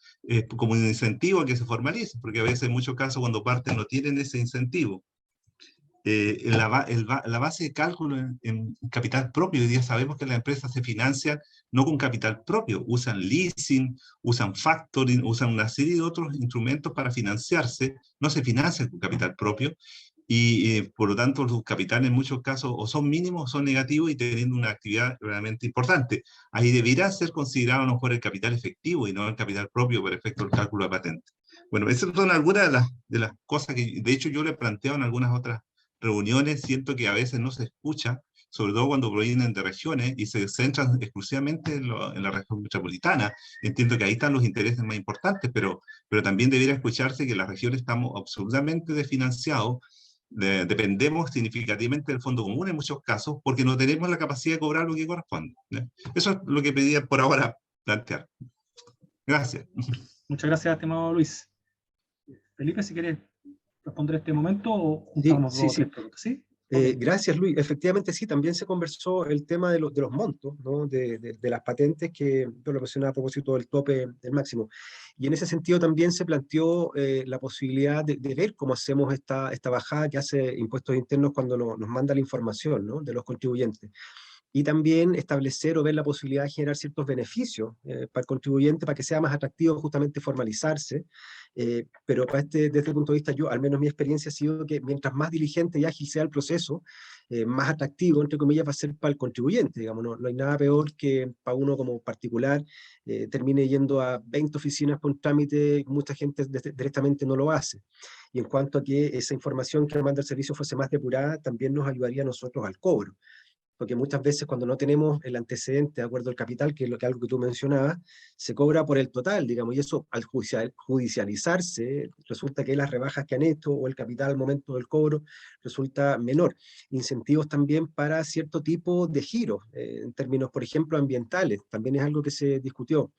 como un incentivo a que se formalice, porque a veces en muchos casos cuando parten no tienen ese incentivo. La base de cálculo en capital propio, hoy día sabemos que las empresas se financian no con capital propio, usan leasing, usan factoring, usan una serie de otros instrumentos para financiarse, no se financian con capital propio, y por lo tanto los capitales en muchos casos o son mínimos o son negativos y teniendo una actividad realmente importante. Ahí debería ser considerado a lo mejor el capital efectivo y no el capital propio por efecto del cálculo de patente. Bueno, esas son algunas de las cosas que de hecho yo le he planteado en algunas otras reuniones. Siento que a veces no se escucha, sobre todo cuando provienen de regiones y se centran exclusivamente en la región metropolitana. Entiendo que ahí están los intereses más importantes, pero también debería escucharse que las regiones estamos absolutamente desfinanciados, dependemos significativamente del Fondo Común en muchos casos, porque no tenemos la capacidad de cobrar lo que corresponde. Eso es lo que pedía por ahora plantear. Gracias. Muchas gracias, estimado Luis. Felipe, si quieres responder este momento o juntamos Sí, dos o sí. tres preguntas. ¿Sí? Gracias, Luis. Efectivamente, sí, también se conversó el tema de los montos, ¿no? de las patentes, que yo lo mencionaba a propósito del tope del máximo. Y en ese sentido también se planteó la posibilidad de ver cómo hacemos esta bajada que hace Impuestos Internos cuando nos manda la información, ¿no? de los contribuyentes. Y también establecer o ver la posibilidad de generar ciertos beneficios para el contribuyente, para que sea más atractivo justamente formalizarse. Pero desde el punto de vista, yo, al menos mi experiencia ha sido que mientras más diligente y ágil sea el proceso, más atractivo, entre comillas, va a ser para el contribuyente. Digamos, no hay nada peor que para uno como particular termine yendo a 20 oficinas por un trámite, mucha gente directamente no lo hace. Y en cuanto a que esa información que manda el servicio fuese más depurada, también nos ayudaría a nosotros al cobro. Porque muchas veces cuando no tenemos el antecedente de acuerdo al capital, que es algo que tú mencionabas, se cobra por el total, digamos, y eso al judicializarse, resulta que las rebajas que han hecho o el capital al momento del cobro resulta menor. Incentivos también para cierto tipo de giros, en términos, por ejemplo, ambientales, también es algo que se discutió.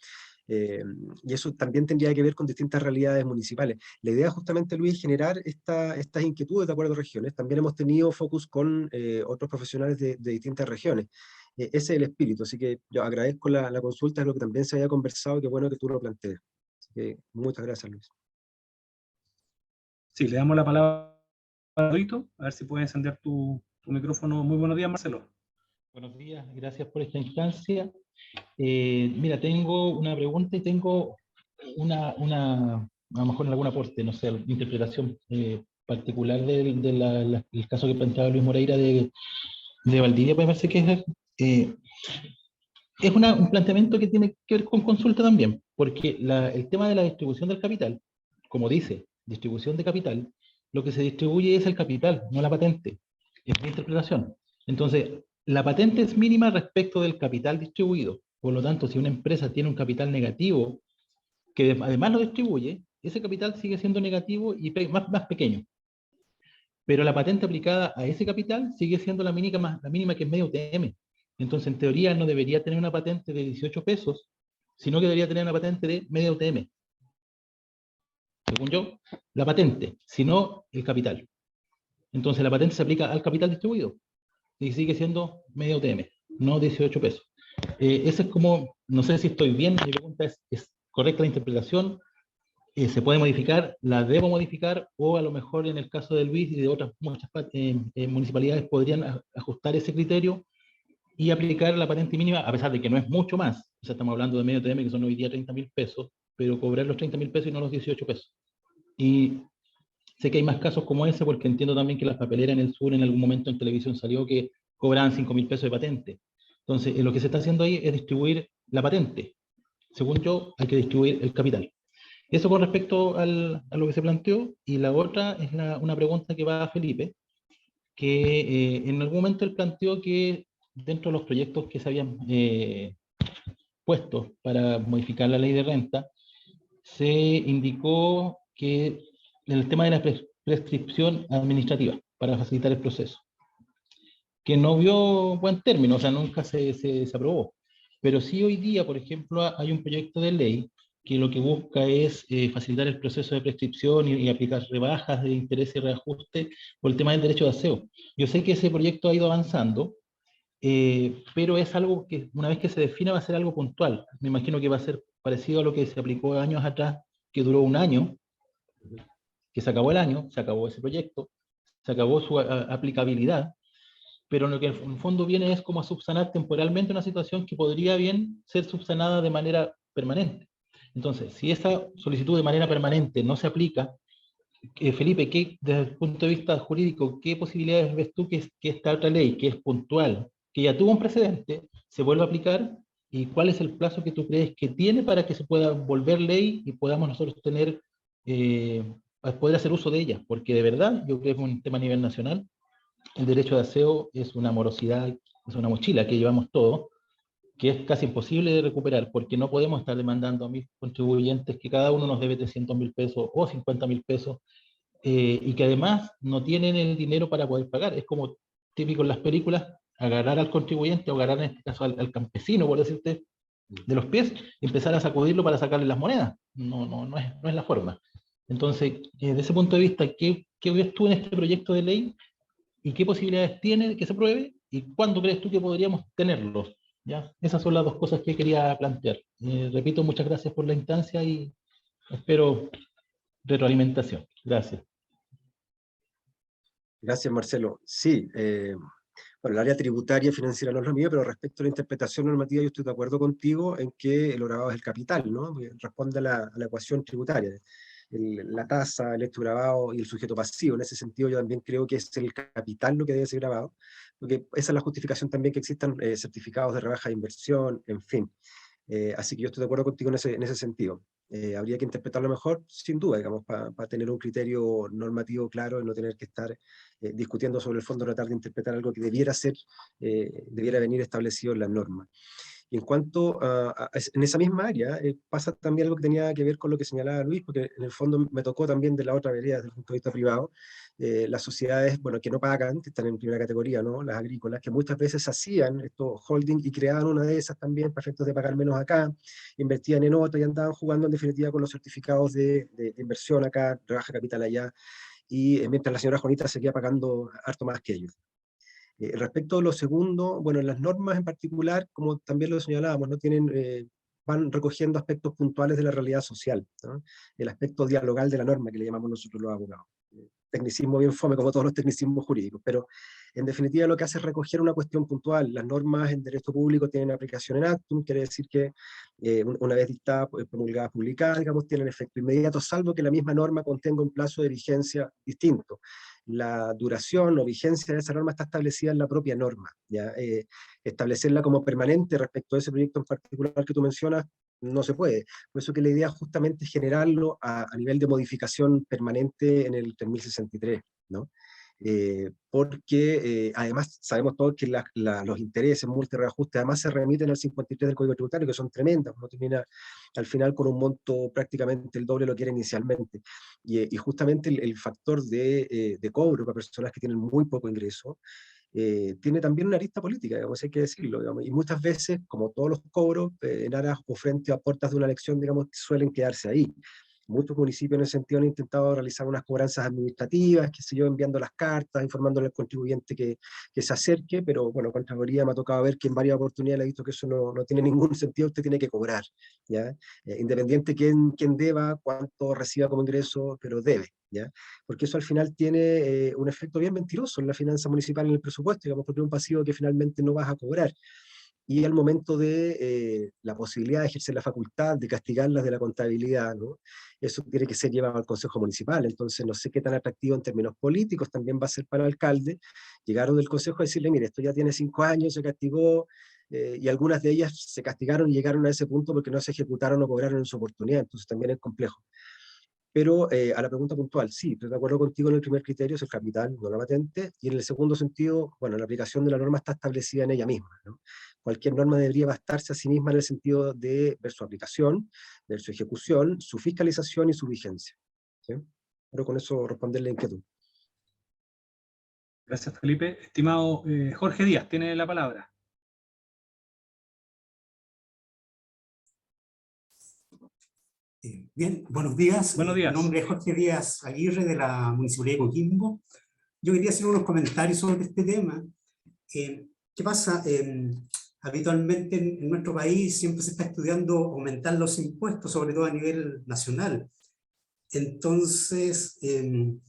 Y eso también tendría que ver con distintas realidades municipales. La idea justamente, Luis, es generar estas inquietudes de acuerdo a regiones. También hemos tenido focus con otros profesionales de distintas regiones. Ese es el espíritu, así que yo agradezco la consulta, es lo que también se había conversado, qué bueno que tú lo plantees. Así que muchas gracias, Luis. Sí, le damos la palabra a Rito, a ver si puede encender tu micrófono. Muy buenos días, Marcelo. Buenos días, gracias por esta instancia. Mira, tengo una pregunta y tengo a lo mejor algún aporte, no sé, interpretación particular del caso que planteaba Luis Moreira de Valdivia. Me parece que es un planteamiento que tiene que ver con consulta también, porque el tema de la distribución del capital, como dice, distribución de capital, lo que se distribuye es el capital, no la patente. Es mi interpretación. Entonces, la patente es mínima respecto del capital distribuido. Por lo tanto, si una empresa tiene un capital negativo, que además lo distribuye, ese capital sigue siendo negativo y más pequeño. Pero la patente aplicada a ese capital sigue siendo la mínima que es medio UTM. Entonces, en teoría, no debería tener una patente de 18 pesos, sino que debería tener una patente de media UTM. Según yo, la patente, sino el capital. Entonces, la patente se aplica al capital distribuido y sigue siendo media UTM, no 18 pesos. Eso es como, no sé si estoy bien, mi pregunta ¿es correcta la interpretación? ¿Se puede modificar? ¿La debo modificar? O a lo mejor en el caso de Luis y de otras muchas municipalidades podrían ajustar ese criterio y aplicar la patente mínima, a pesar de que no es mucho más. O sea, estamos hablando de medio UTM, que son hoy día 30.000 pesos, pero cobrar los 30.000 pesos y no los 18 pesos. Y sé que hay más casos como ese, porque entiendo también que las papeleras en el sur en algún momento en televisión salió que cobraban 5.000 pesos de patente. Entonces, lo que se está haciendo ahí es distribuir la patente. Según yo, hay que distribuir el capital. Eso con respecto a lo que se planteó. Y la otra es una pregunta que va a Felipe, que en algún momento él planteó que dentro de los proyectos que se habían puestos para modificar la ley de renta, se indicó que el tema de la prescripción administrativa para facilitar el proceso, que no vio buen término, o sea, nunca se aprobó. Pero sí hoy día, por ejemplo, hay un proyecto de ley que lo que busca es facilitar el proceso de prescripción y aplicar rebajas de interés y reajuste por el tema del derecho de aseo. Yo sé que ese proyecto ha ido avanzando, pero es algo que una vez que se defina va a ser algo puntual. Me imagino que va a ser parecido a lo que se aplicó años atrás, que duró un año, que se acabó el año, se acabó ese proyecto, se acabó su aplicabilidad, pero lo que en el fondo viene es como a subsanar temporalmente una situación que podría bien ser subsanada de manera permanente. Entonces, si esa solicitud de manera permanente no se aplica, Felipe, desde el punto de vista jurídico, ¿qué posibilidades ves tú que esta otra ley, que es puntual, que ya tuvo un precedente, se vuelva a aplicar? ¿Y cuál es el plazo que tú crees que tiene para que se pueda volver ley y podamos nosotros tener, poder hacer uso de ella? Porque de verdad, yo creo que es un tema a nivel nacional. El derecho de aseo es una morosidad, es una mochila que llevamos todos, que es casi imposible de recuperar, porque no podemos estar demandando a 1000 contribuyentes que cada uno nos debe 300.000 pesos o 50.000 pesos, y que además no tienen el dinero para poder pagar. Es como típico en las películas, agarrar al contribuyente o agarrar en este caso al campesino, por decirte, de los pies, y empezar a sacudirlo para sacarle las monedas. No es la forma. Entonces, desde ese punto de vista, ¿qué ves tú en este proyecto de ley y qué posibilidades tiene de que se apruebe y cuándo crees tú que podríamos tenerlos? ¿Ya? Esas son las dos cosas que quería plantear. Repito, muchas gracias por la instancia y espero retroalimentación. Gracias. Gracias, Marcelo. Sí, bueno, el área tributaria y financiera no es lo mío, pero respecto a la interpretación normativa, yo estoy de acuerdo contigo en que el grabado es el capital, ¿no? Responde a la ecuación tributaria. La tasa, el hecho grabado y el sujeto pasivo. En ese sentido, yo también creo que es el capital lo que debe ser grabado, porque esa es la justificación también que existan certificados de rebaja de inversión, en fin. Así que yo estoy de acuerdo contigo en ese sentido. Habría que interpretarlo mejor, sin duda, digamos, para tener un criterio normativo claro y no tener que estar discutiendo sobre el fondo, tratar de interpretar algo que debiera venir establecido en la norma. Y en cuanto en esa misma área, pasa también algo que tenía que ver con lo que señalaba Luis, porque en el fondo me tocó también de la otra vereda, desde el punto de vista privado, las sociedades, bueno, que no pagan, que están en primera categoría, ¿no? Las agrícolas, que muchas veces hacían estos holding y creaban una de esas también para efectos de pagar menos acá, invertían en otra y andaban jugando en definitiva con los certificados de inversión acá, rebaja capital allá, y mientras la señora Juanita seguía pagando harto más que ellos. Respecto a lo segundo, bueno, las normas en particular, como también lo señalábamos, ¿no? Van recogiendo aspectos puntuales de la realidad social, ¿no? El aspecto dialogal de la norma, que le llamamos nosotros los abogados. Tecnicismo bien fome, como todos los tecnicismos jurídicos, pero en definitiva lo que hace es recoger una cuestión puntual. Las normas en derecho público tienen aplicación en actum, quiere decir que una vez dictada, promulgada, publicada, digamos, tienen efecto inmediato, salvo que la misma norma contenga un plazo de vigencia distinto. La duración o vigencia de esa norma está establecida en la propia norma, ¿ya? Establecerla como permanente respecto a ese proyecto en particular que tú mencionas, no se puede. Por eso que la idea justamente es generarlo a nivel de modificación permanente en el 3063, ¿no? Porque además sabemos todos que los intereses, multas, reajustes, además se remiten al 53 del Código Tributario, que son tremendas, uno termina al final con un monto prácticamente el doble de lo que era inicialmente. Y justamente el factor de cobro para personas que tienen muy poco ingreso, tiene también una arista política, digamos, hay que decirlo, digamos, y muchas veces, como todos los cobros, en aras o frente a puertas de una elección, digamos, suelen quedarse ahí. Muchos municipios en ese sentido han intentado realizar unas cobranzas administrativas, qué sé yo, enviando las cartas, informándole al contribuyente que se acerque, pero bueno, Contraloría me ha tocado ver que en varias oportunidades le he visto que eso no tiene ningún sentido, usted tiene que cobrar, ¿ya? Independiente quién deba, cuánto reciba como ingreso, pero debe, ¿ya? Porque eso al final tiene un efecto bien mentiroso en la finanza municipal, en el presupuesto, digamos, porque es un pasivo que finalmente no vas a cobrar. Y al momento de la posibilidad de ejercer la facultad de castigarlas de la contabilidad, ¿no? Eso tiene que ser llevado al Consejo Municipal. Entonces no sé qué tan atractivo en términos políticos también va a ser para el alcalde llegar del Consejo a decirle, mire, esto ya tiene 5 años, se castigó, y algunas de ellas se castigaron y llegaron a ese punto porque no se ejecutaron o cobraron en su oportunidad. Entonces también es complejo. Pero a la pregunta puntual, sí, estoy de acuerdo contigo en el primer criterio, es el capital, no la patente, y en el segundo sentido, bueno, la aplicación de la norma está establecida en ella misma, ¿no? Cualquier norma debería bastarse a sí misma en el sentido de ver su aplicación, ver su ejecución, su fiscalización y su vigencia, ¿sí? Pero con eso responder la inquietud. Gracias, Felipe. Estimado Jorge Díaz, tiene la palabra. Bien, buenos días. Buenos Mi días. nombre es Jorge Díaz Aguirre, de la Municipalidad de Coquimbo. Yo quería hacer unos comentarios sobre este tema. ¿Qué pasa? Habitualmente en nuestro país siempre se está estudiando aumentar los impuestos, sobre todo a nivel nacional. Entonces, el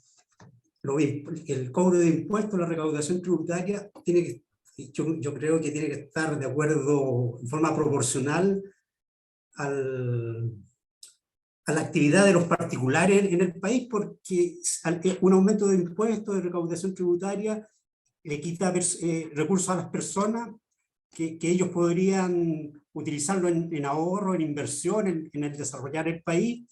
cobro de impuestos, la recaudación tributaria, yo creo que tiene que estar de acuerdo, en forma proporcional a la actividad de los particulares en el país, porque un aumento de impuestos, de recaudación tributaria, le quita recursos a las personas que ellos podrían utilizarlo en ahorro, en inversión, en el desarrollar el país,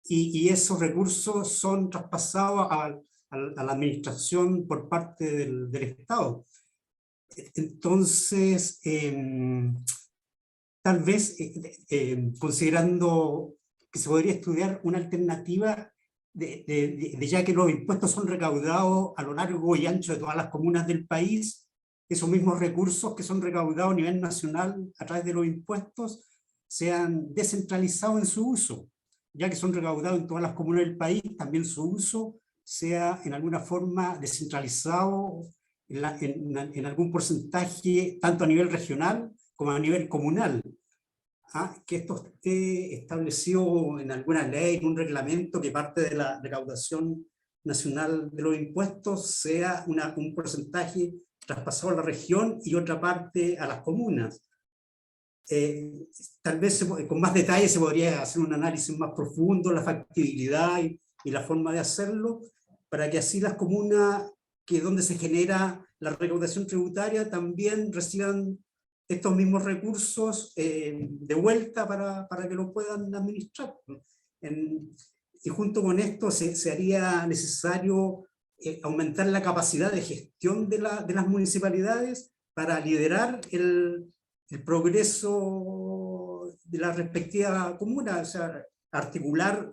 y esos recursos son traspasados a la administración por parte del Estado. Entonces, tal vez considerando que se podría estudiar una alternativa de ya que los impuestos son recaudados a lo largo y ancho de todas las comunas del país, esos mismos recursos que son recaudados a nivel nacional a través de los impuestos sean descentralizados en su uso, ya que son recaudados en todas las comunas del país, también su uso sea en alguna forma descentralizado en algún porcentaje, tanto a nivel regional como a nivel comunal. Que esto esté establecido en alguna ley, en un reglamento, que parte de la recaudación nacional de los impuestos sea un porcentaje traspasado a la región y otra parte a las comunas. Tal vez con más detalle se podría hacer un análisis más profundo, la factibilidad y la forma de hacerlo, para que así las comunas donde se genera la recaudación tributaria también reciban estos mismos recursos de vuelta para que lo puedan administrar. Y junto con esto se haría necesario aumentar la capacidad de gestión de las municipalidades para liderar el progreso de la respectiva comuna, o sea, articular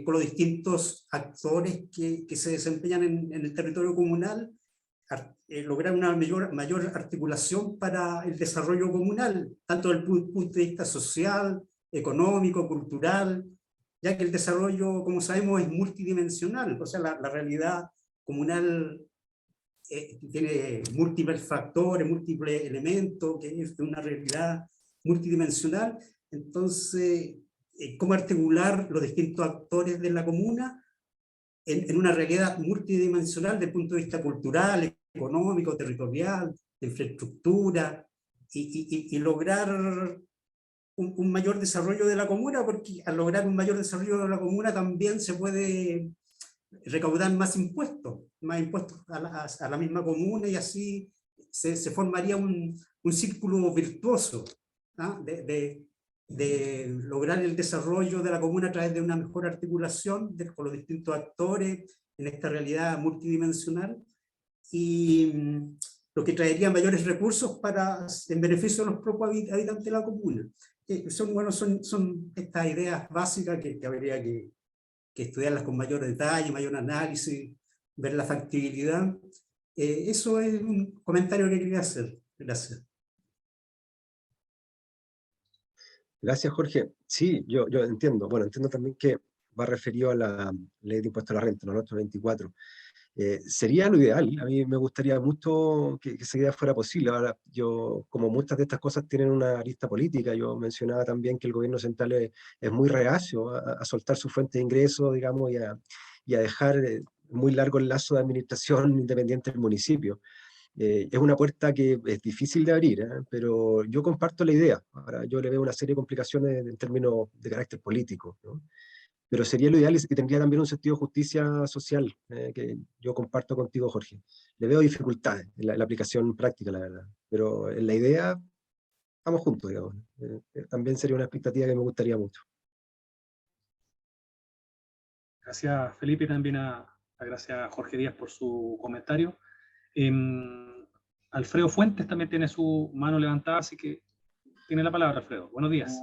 con los distintos actores que se desempeñan en el territorio comunal, lograr una mayor articulación para el desarrollo comunal, tanto desde el punto de vista social, económico, cultural, ya que el desarrollo, como sabemos, es multidimensional, o sea, la realidad comunal tiene múltiples factores, múltiples elementos, que es una realidad multidimensional. Entonces, cómo articular los distintos actores de la comuna en una realidad multidimensional desde el punto de vista cultural, económico, territorial, de infraestructura, y lograr un mayor desarrollo de la comuna, porque al lograr un mayor desarrollo de la comuna también se puede recaudar más impuestos a la misma comuna, y así se formaría un círculo virtuoso, ¿no? de lograr el desarrollo de la comuna a través de una mejor articulación con los distintos actores en esta realidad multidimensional, y lo que traería mayores recursos en beneficio de los propios habitantes de la comuna. Son estas ideas básicas que habría que estudiarlas con mayor detalle, mayor análisis, ver la factibilidad. Eso es un comentario que quería hacer. Gracias. Gracias, Jorge. Sí, yo entiendo. Bueno, entiendo también que va referido a la ley de impuesto a la renta, ¿no? 24. Sería lo ideal. A mí me gustaría mucho que esa idea fuera posible. Ahora, como muchas de estas cosas tienen una arista política, yo mencionaba también que el gobierno central es muy reacio a soltar su fuente de ingresos, digamos, y a dejar muy largo el lazo de administración independiente del municipio. Es una puerta que es difícil de abrir, pero yo comparto la idea. Ahora, yo le veo una serie de complicaciones en términos de carácter político, ¿no? Pero sería lo ideal y tendría también un sentido de justicia social, que yo comparto contigo, Jorge. Le veo dificultades en la aplicación práctica, la verdad, pero en la idea estamos juntos, digamos. También sería una expectativa que me gustaría mucho. Gracias, Felipe, y también gracias a Jorge Díaz por su comentario. Alfredo Fuentes también tiene su mano levantada, así que tiene la palabra, Alfredo. Buenos días.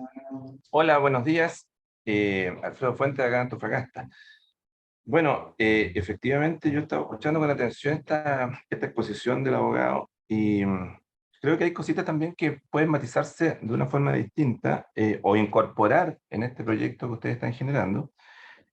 Hola, buenos días. Alfredo Fuentes, acá en Antofagasta. Bueno, efectivamente yo estaba escuchando con atención esta exposición del abogado y creo que hay cositas también que pueden matizarse de una forma distinta o incorporar en este proyecto que ustedes están generando,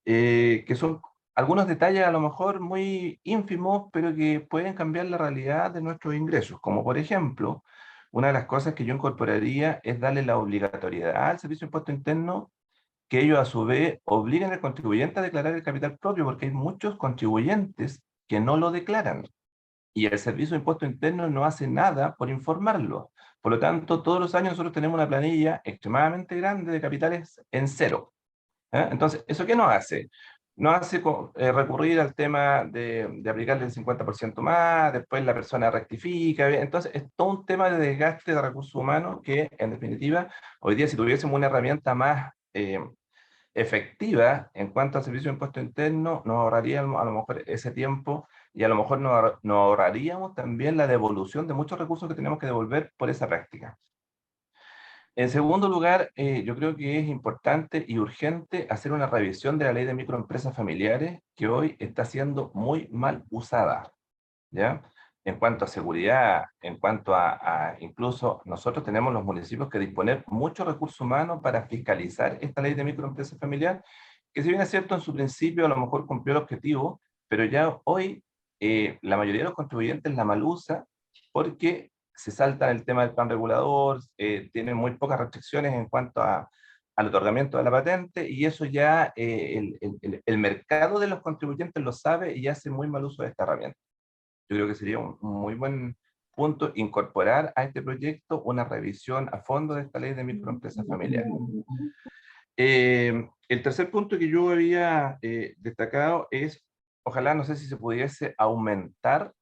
que son algunos detalles a lo mejor muy ínfimos, pero que pueden cambiar la realidad de nuestros ingresos, como por ejemplo, una de las cosas que yo incorporaría es darle la obligatoriedad al Servicio de Impuesto Interno que ellos a su vez obliguen al contribuyente a declarar el capital propio, porque hay muchos contribuyentes que no lo declaran y el Servicio de Impuesto Interno no hace nada por informarlo. Por lo tanto, todos los años nosotros tenemos una planilla extremadamente grande de capitales en cero. Entonces, ¿eso qué nos hace? Nos hace recurrir al tema de aplicarle el 50% más, después la persona rectifica. Entonces, es todo un tema de desgaste de recursos humanos que, en definitiva, hoy día si tuviésemos una herramienta más efectiva en cuanto al Servicio de Impuesto Interno, nos ahorraríamos a lo mejor ese tiempo y a lo mejor nos ahorraríamos también la devolución de muchos recursos que tenemos que devolver por esa práctica. En segundo lugar, yo creo que es importante y urgente hacer una revisión de la ley de microempresas familiares que hoy está siendo muy mal usada, ¿ya? En cuanto a seguridad, en cuanto a incluso nosotros tenemos los municipios que disponer muchos recursos humanos para fiscalizar esta ley de microempresas familiares, que si bien es cierto en su principio a lo mejor cumplió el objetivo, pero ya hoy la mayoría de los contribuyentes la mal usa porque se salta el tema del plan regulador, tienen muy pocas restricciones en cuanto al otorgamiento de la patente, y eso ya el mercado de los contribuyentes lo sabe y hace muy mal uso de esta herramienta. Yo creo que sería un muy buen punto incorporar a este proyecto una revisión a fondo de esta ley de microempresas familiares. El tercer punto que yo había destacado es, ojalá, no sé si se pudiese aumentar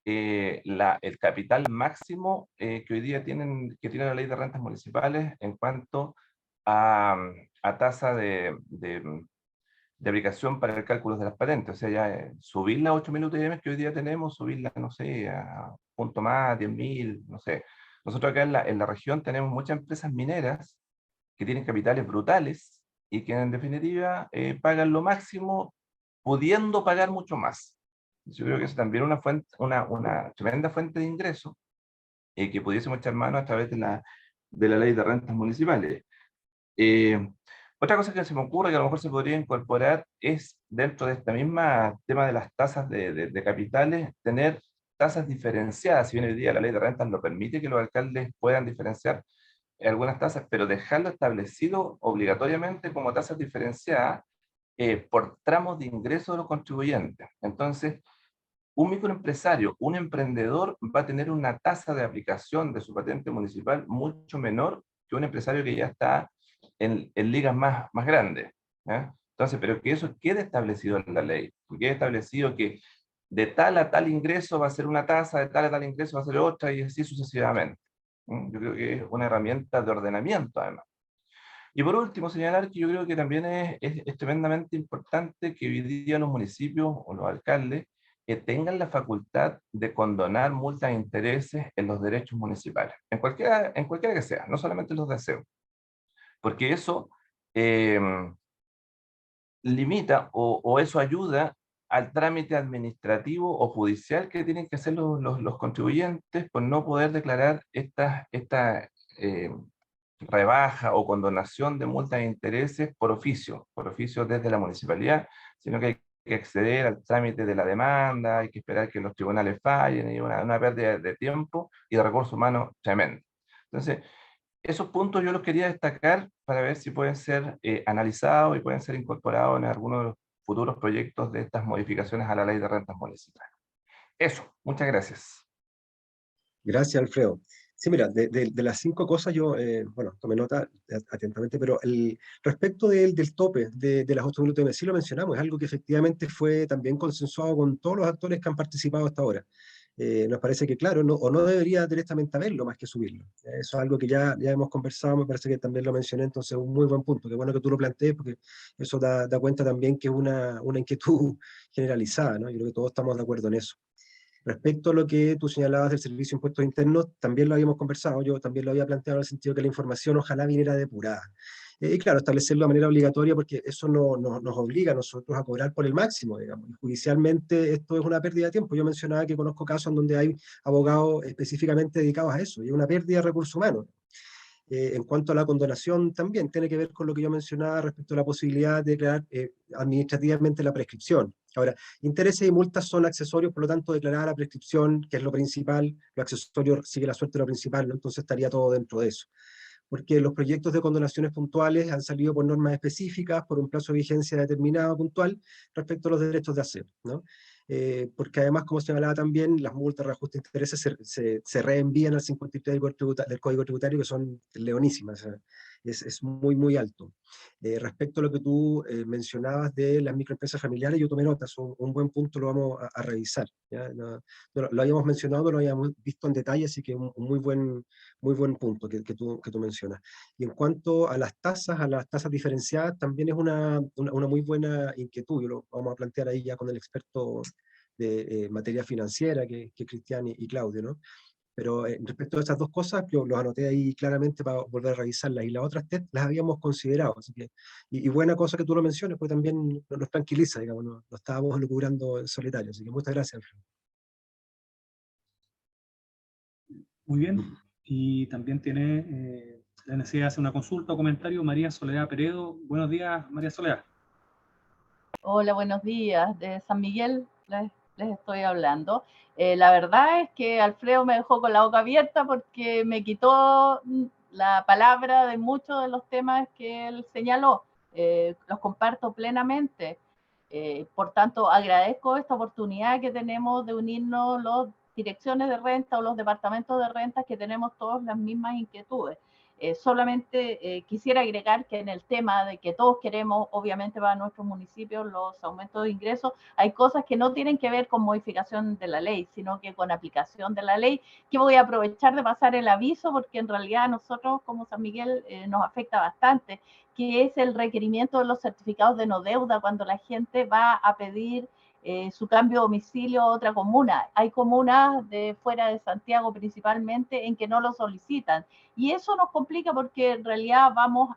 el capital máximo que hoy día tiene la ley de rentas municipales en cuanto a tasa de aplicación para el cálculo de las patentes. O sea, ya subirla a 8.000 UTM que hoy día tenemos, subirla, no sé, a punto más, 10.000, no sé. Nosotros acá en la región tenemos muchas empresas mineras que tienen capitales brutales y que en definitiva pagan lo máximo pudiendo pagar mucho más. Yo creo que eso también es una tremenda fuente de ingreso que pudiésemos echar mano a través de la ley de rentas municipales. Otra cosa que se me ocurre que a lo mejor se podría incorporar es, dentro de esta misma tema de las tasas de capitales, tener tasas diferenciadas. Si bien hoy día la ley de rentas lo permite que los alcaldes puedan diferenciar algunas tasas, pero dejarlo establecido obligatoriamente como tasas diferenciadas por tramos de ingreso de los contribuyentes. Entonces, un microempresario, un emprendedor va a tener una tasa de aplicación de su patente municipal mucho menor que un empresario que ya está en ligas más grandes. Entonces, pero que eso quede establecido en la ley, que quede establecido que de tal a tal ingreso va a ser una tasa, de tal a tal ingreso va a ser otra, y así sucesivamente. Yo creo que es una herramienta de ordenamiento, además. Y por último, señalar que yo creo que también es tremendamente importante que hoy día los municipios o los alcaldes tengan la facultad de condonar multas e intereses en los derechos municipales, en cualquiera que sea, no solamente los de aseo, porque eso limita o eso ayuda al trámite administrativo o judicial que tienen que hacer los contribuyentes por no poder declarar esta rebaja o condonación de multas e intereses por oficio desde la municipalidad, sino que hay que acceder al trámite de la demanda, hay que esperar que los tribunales fallen, y una pérdida de tiempo y de recursos humanos tremenda. Entonces, esos puntos yo los quería destacar para ver si pueden ser analizados y pueden ser incorporados en algunos de los futuros proyectos de estas modificaciones a la ley de rentas municipales. Eso, muchas gracias. Gracias, Alfredo. Sí, mira, de las 5 cosas yo, bueno, tomé nota atentamente, pero respecto del tope de las 8.000 UTM, sí lo mencionamos, es algo que efectivamente fue también consensuado con todos los actores que han participado hasta ahora. nos parece que, claro, o no debería directamente haberlo más que subirlo. Eso es algo que ya hemos conversado, me parece que también lo mencioné, entonces un muy buen punto. Qué bueno que tú lo plantees, porque eso da cuenta también que es una inquietud generalizada, ¿no? Yo creo que todos estamos de acuerdo en eso. Respecto a lo que tú señalabas del Servicio de Impuestos Internos, también lo habíamos conversado, yo también lo había planteado en el sentido que la información ojalá viniera depurada. Y claro, establecerlo de manera obligatoria porque eso nos obliga a nosotros a cobrar por el máximo, digamos. Y judicialmente esto es una pérdida de tiempo. Yo mencionaba que conozco casos en donde hay abogados específicamente dedicados a eso, y es una pérdida de recursos humanos. En cuanto a la condonación, también tiene que ver con lo que yo mencionaba respecto a la posibilidad de declarar administrativamente la prescripción. Ahora, intereses y multas son accesorios, por lo tanto, declarar la prescripción, que es lo principal, lo accesorio sigue la suerte de lo principal, ¿no? Entonces estaría todo dentro de eso. Porque los proyectos de condonaciones puntuales han salido por normas específicas, por un plazo de vigencia determinado, puntual, respecto a los derechos de hacer, ¿no? Porque además, como señalaba también, las multas, reajustes de intereses se reenvían al 53 del Código Tributario, que son leonísimas, o sea, es muy, muy alto. Respecto a lo que tú mencionabas de las microempresas familiares, yo tomé notas, un buen punto, lo vamos a revisar, ¿ya? Lo habíamos mencionado, no lo habíamos visto en detalle, así que un muy buen punto que tú mencionas. Y en cuanto a las tasas diferenciadas, también es una muy buena inquietud, lo vamos a plantear ahí ya con el experto de materia financiera, que es Cristian y Claudio, ¿no? Pero respecto a esas dos cosas, yo los anoté ahí claramente para volver a revisarlas, y las otras las habíamos considerado, así que, y buena cosa que tú lo menciones, pues también nos tranquiliza, digamos, no estábamos lucubrando en solitario, así que muchas gracias, Alfredo. Muy bien. Y también tiene la necesidad de hacer una consulta o comentario María Soledad Peredo. Buenos días, María Soledad. Hola, buenos días. De San Miguel les estoy hablando. La verdad es que Alfredo me dejó con la boca abierta porque me quitó la palabra de muchos de los temas que él señaló. Los comparto plenamente. Por tanto, agradezco esta oportunidad que tenemos de unirnos las direcciones de renta o los departamentos de renta que tenemos todas las mismas inquietudes. Solamente quisiera agregar que en el tema de que todos queremos, obviamente para nuestros municipios, los aumentos de ingresos, hay cosas que no tienen que ver con modificación de la ley, sino que con aplicación de la ley, que voy a aprovechar de pasar el aviso, porque en realidad a nosotros como San Miguel nos afecta bastante, que es el requerimiento de los certificados de no deuda cuando la gente va a pedir su cambio de domicilio a otra comuna. Hay comunas de fuera de Santiago principalmente en que no lo solicitan. Y eso nos complica porque en realidad vamos,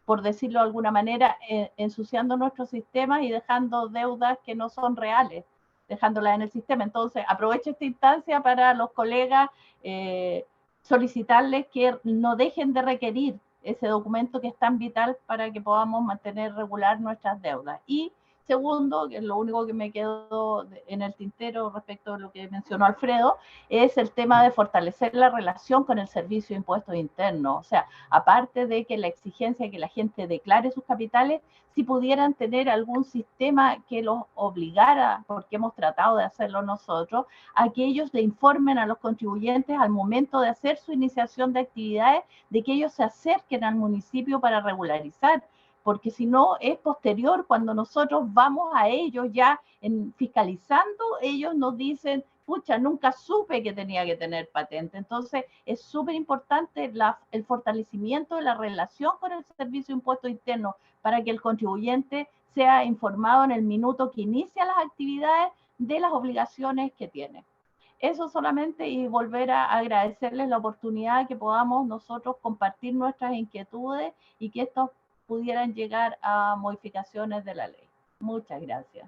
por decirlo de alguna manera, ensuciando nuestro sistema y dejando deudas que no son reales, dejándolas en el sistema. Entonces, aprovecho esta instancia para los colegas solicitarles que no dejen de requerir ese documento que es tan vital para que podamos mantener regular nuestras deudas. Y segundo, que es lo único que me quedó en el tintero respecto a lo que mencionó Alfredo, es el tema de fortalecer la relación con el Servicio de Impuestos Internos. O sea, aparte de que la exigencia de que la gente declare sus capitales, si pudieran tener algún sistema que los obligara, porque hemos tratado de hacerlo nosotros, a que ellos le informen a los contribuyentes al momento de hacer su iniciación de actividades, de que ellos se acerquen al municipio para regularizar, porque si no es posterior, cuando nosotros vamos a ellos ya fiscalizando, ellos nos dicen, pucha, nunca supe que tenía que tener patente. Entonces es súper importante el fortalecimiento de la relación con el Servicio de Impuestos Internos para que el contribuyente sea informado en el minuto que inicia las actividades de las obligaciones que tiene. Eso solamente, y volver a agradecerles la oportunidad que podamos nosotros compartir nuestras inquietudes y que estos pudieran llegar a modificaciones de la ley. Muchas gracias.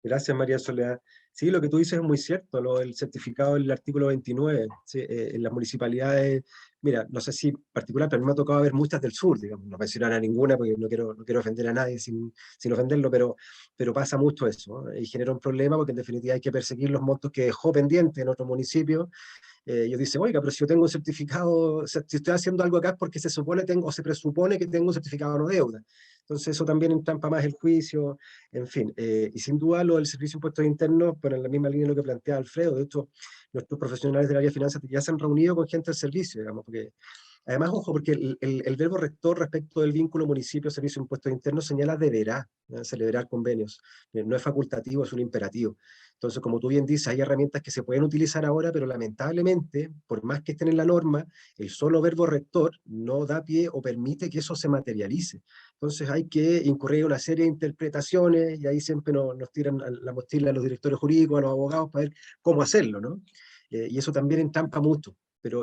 Gracias, María Soledad. Sí, lo que tú dices es muy cierto, lo del certificado del artículo 29, ¿sí? En las municipalidades, mira, no sé si particular, pero a mí me ha tocado ver muchas del sur, digamos, no mencionar a ninguna porque no quiero ofender a nadie sin ofenderlo, pero pasa mucho eso, ¿no? Y genera un problema porque en definitiva hay que perseguir los montos que dejó pendiente en otro municipio. Ellos dicen, oiga, pero si yo tengo un certificado, o sea, si estoy haciendo algo acá es porque se presupone que tengo un certificado de no deuda. Entonces eso también entrampa más el juicio, en fin. Y sin duda lo del Servicio de Impuestos Internos, pero en la misma línea de lo que plantea Alfredo, de hecho, nuestros profesionales del área de finanzas ya se han reunido con gente del servicio, digamos, porque Además, ojo, porque el verbo rector respecto del vínculo municipio-servicio de impuestos internos señala deberá celebrar convenios. No es facultativo, es un imperativo. Entonces, como tú bien dices, hay herramientas que se pueden utilizar ahora, pero lamentablemente, por más que estén en la norma, el solo verbo rector no da pie o permite que eso se materialice. Entonces hay que incurrir en una serie de interpretaciones y ahí siempre nos tiran la mochila a los directores jurídicos, a los abogados, para ver cómo hacerlo, ¿no? Y eso también entrampa mucho.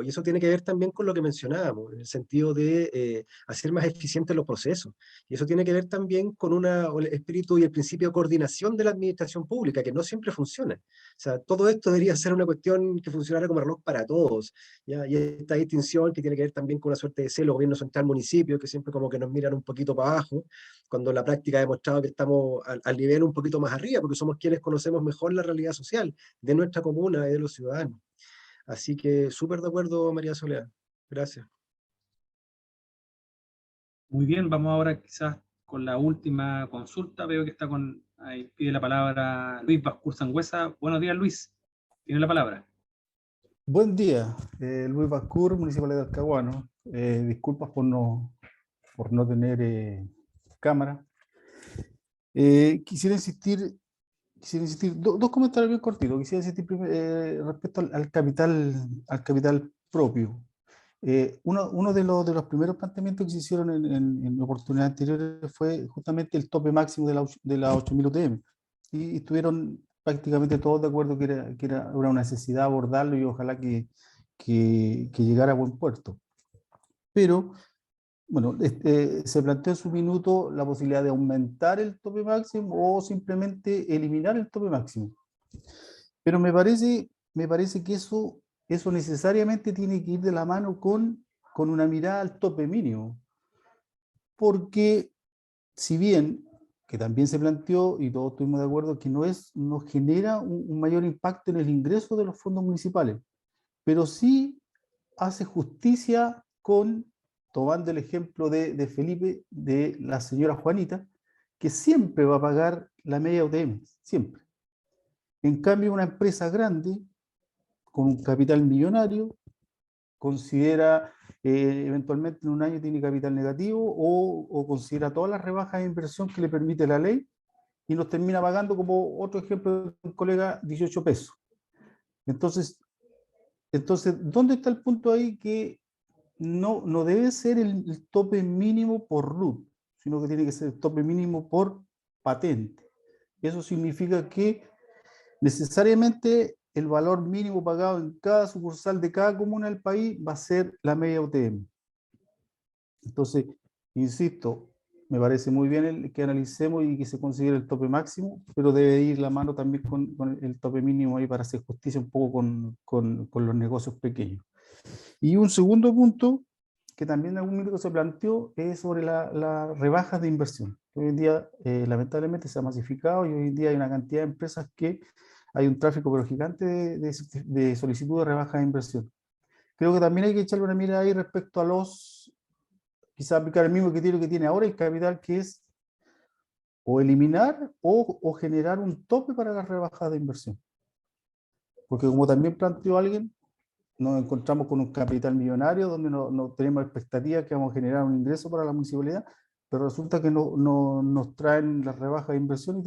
Y eso tiene que ver también con lo que mencionábamos, en el sentido de hacer más eficientes los procesos. Y eso tiene que ver también con el espíritu y el principio de coordinación de la administración pública, que no siempre funciona. O sea, todo esto debería ser una cuestión que funcionara como reloj para todos. ¿Ya? Y esta distinción que tiene que ver también con una suerte de celo, gobierno central, municipio, que siempre como que nos miran un poquito para abajo, cuando la práctica ha demostrado que estamos al nivel un poquito más arriba, porque somos quienes conocemos mejor la realidad social de nuestra comuna y de los ciudadanos. Así que súper de acuerdo, María Soledad. Gracias. Muy bien, vamos ahora quizás con la última consulta. Veo que está ahí pide la palabra Luis Bascur Sangüesa. Buenos días, Luis. Tiene la palabra. Buen día, Luis Bascur, Municipalidad de Talcahuano. Disculpas por no tener cámara. Quisiera insistir dos comentarios bien cortitos. Quisiera insistir respecto al capital propio. Uno de los primeros planteamientos que se hicieron en oportunidades anteriores fue justamente el tope máximo de la 8.000 UTM. Y estuvieron prácticamente todos de acuerdo que era una necesidad abordarlo y ojalá que llegara a buen puerto. Pero, bueno, se planteó en su minuto la posibilidad de aumentar el tope máximo o simplemente eliminar el tope máximo. Pero me parece que eso necesariamente tiene que ir de la mano con una mirada al tope mínimo. Porque si bien, que también se planteó y todos estuvimos de acuerdo, que no genera un mayor impacto en el ingreso de los fondos municipales, pero sí hace justicia tomando el ejemplo de Felipe, de la señora Juanita, que siempre va a pagar la media UTM, siempre. En cambio, una empresa grande, con un capital millonario, considera eventualmente en un año tiene capital negativo o considera todas las rebajas de inversión que le permite la ley y nos termina pagando, como otro ejemplo de un colega, 18 pesos. Entonces, ¿dónde está el punto ahí? Que no debe ser el tope mínimo por RUT, sino que tiene que ser el tope mínimo por patente. Eso significa que necesariamente el valor mínimo pagado en cada sucursal de cada comuna del país va a ser la media UTM. Entonces, insisto, me parece muy bien que analicemos y que se considere el tope máximo, pero debe ir la mano también con el tope mínimo ahí para hacer justicia un poco con los negocios pequeños. Y un segundo punto, que también en algún minuto se planteó, es sobre las rebajas de inversión. Hoy en día, lamentablemente, se ha masificado y hoy en día hay una cantidad de empresas que hay un tráfico pero gigante de solicitud de rebajas de inversión. Creo que también hay que echarle una mirada ahí respecto a quizás aplicar el mismo criterio que tiene ahora el capital, que es o eliminar o generar un tope para las rebajas de inversión. Porque como también planteó alguien, nos encontramos con un capital millonario donde no tenemos expectativas que vamos a generar un ingreso para la municipalidad, pero resulta que nos traen las rebajas de inversión y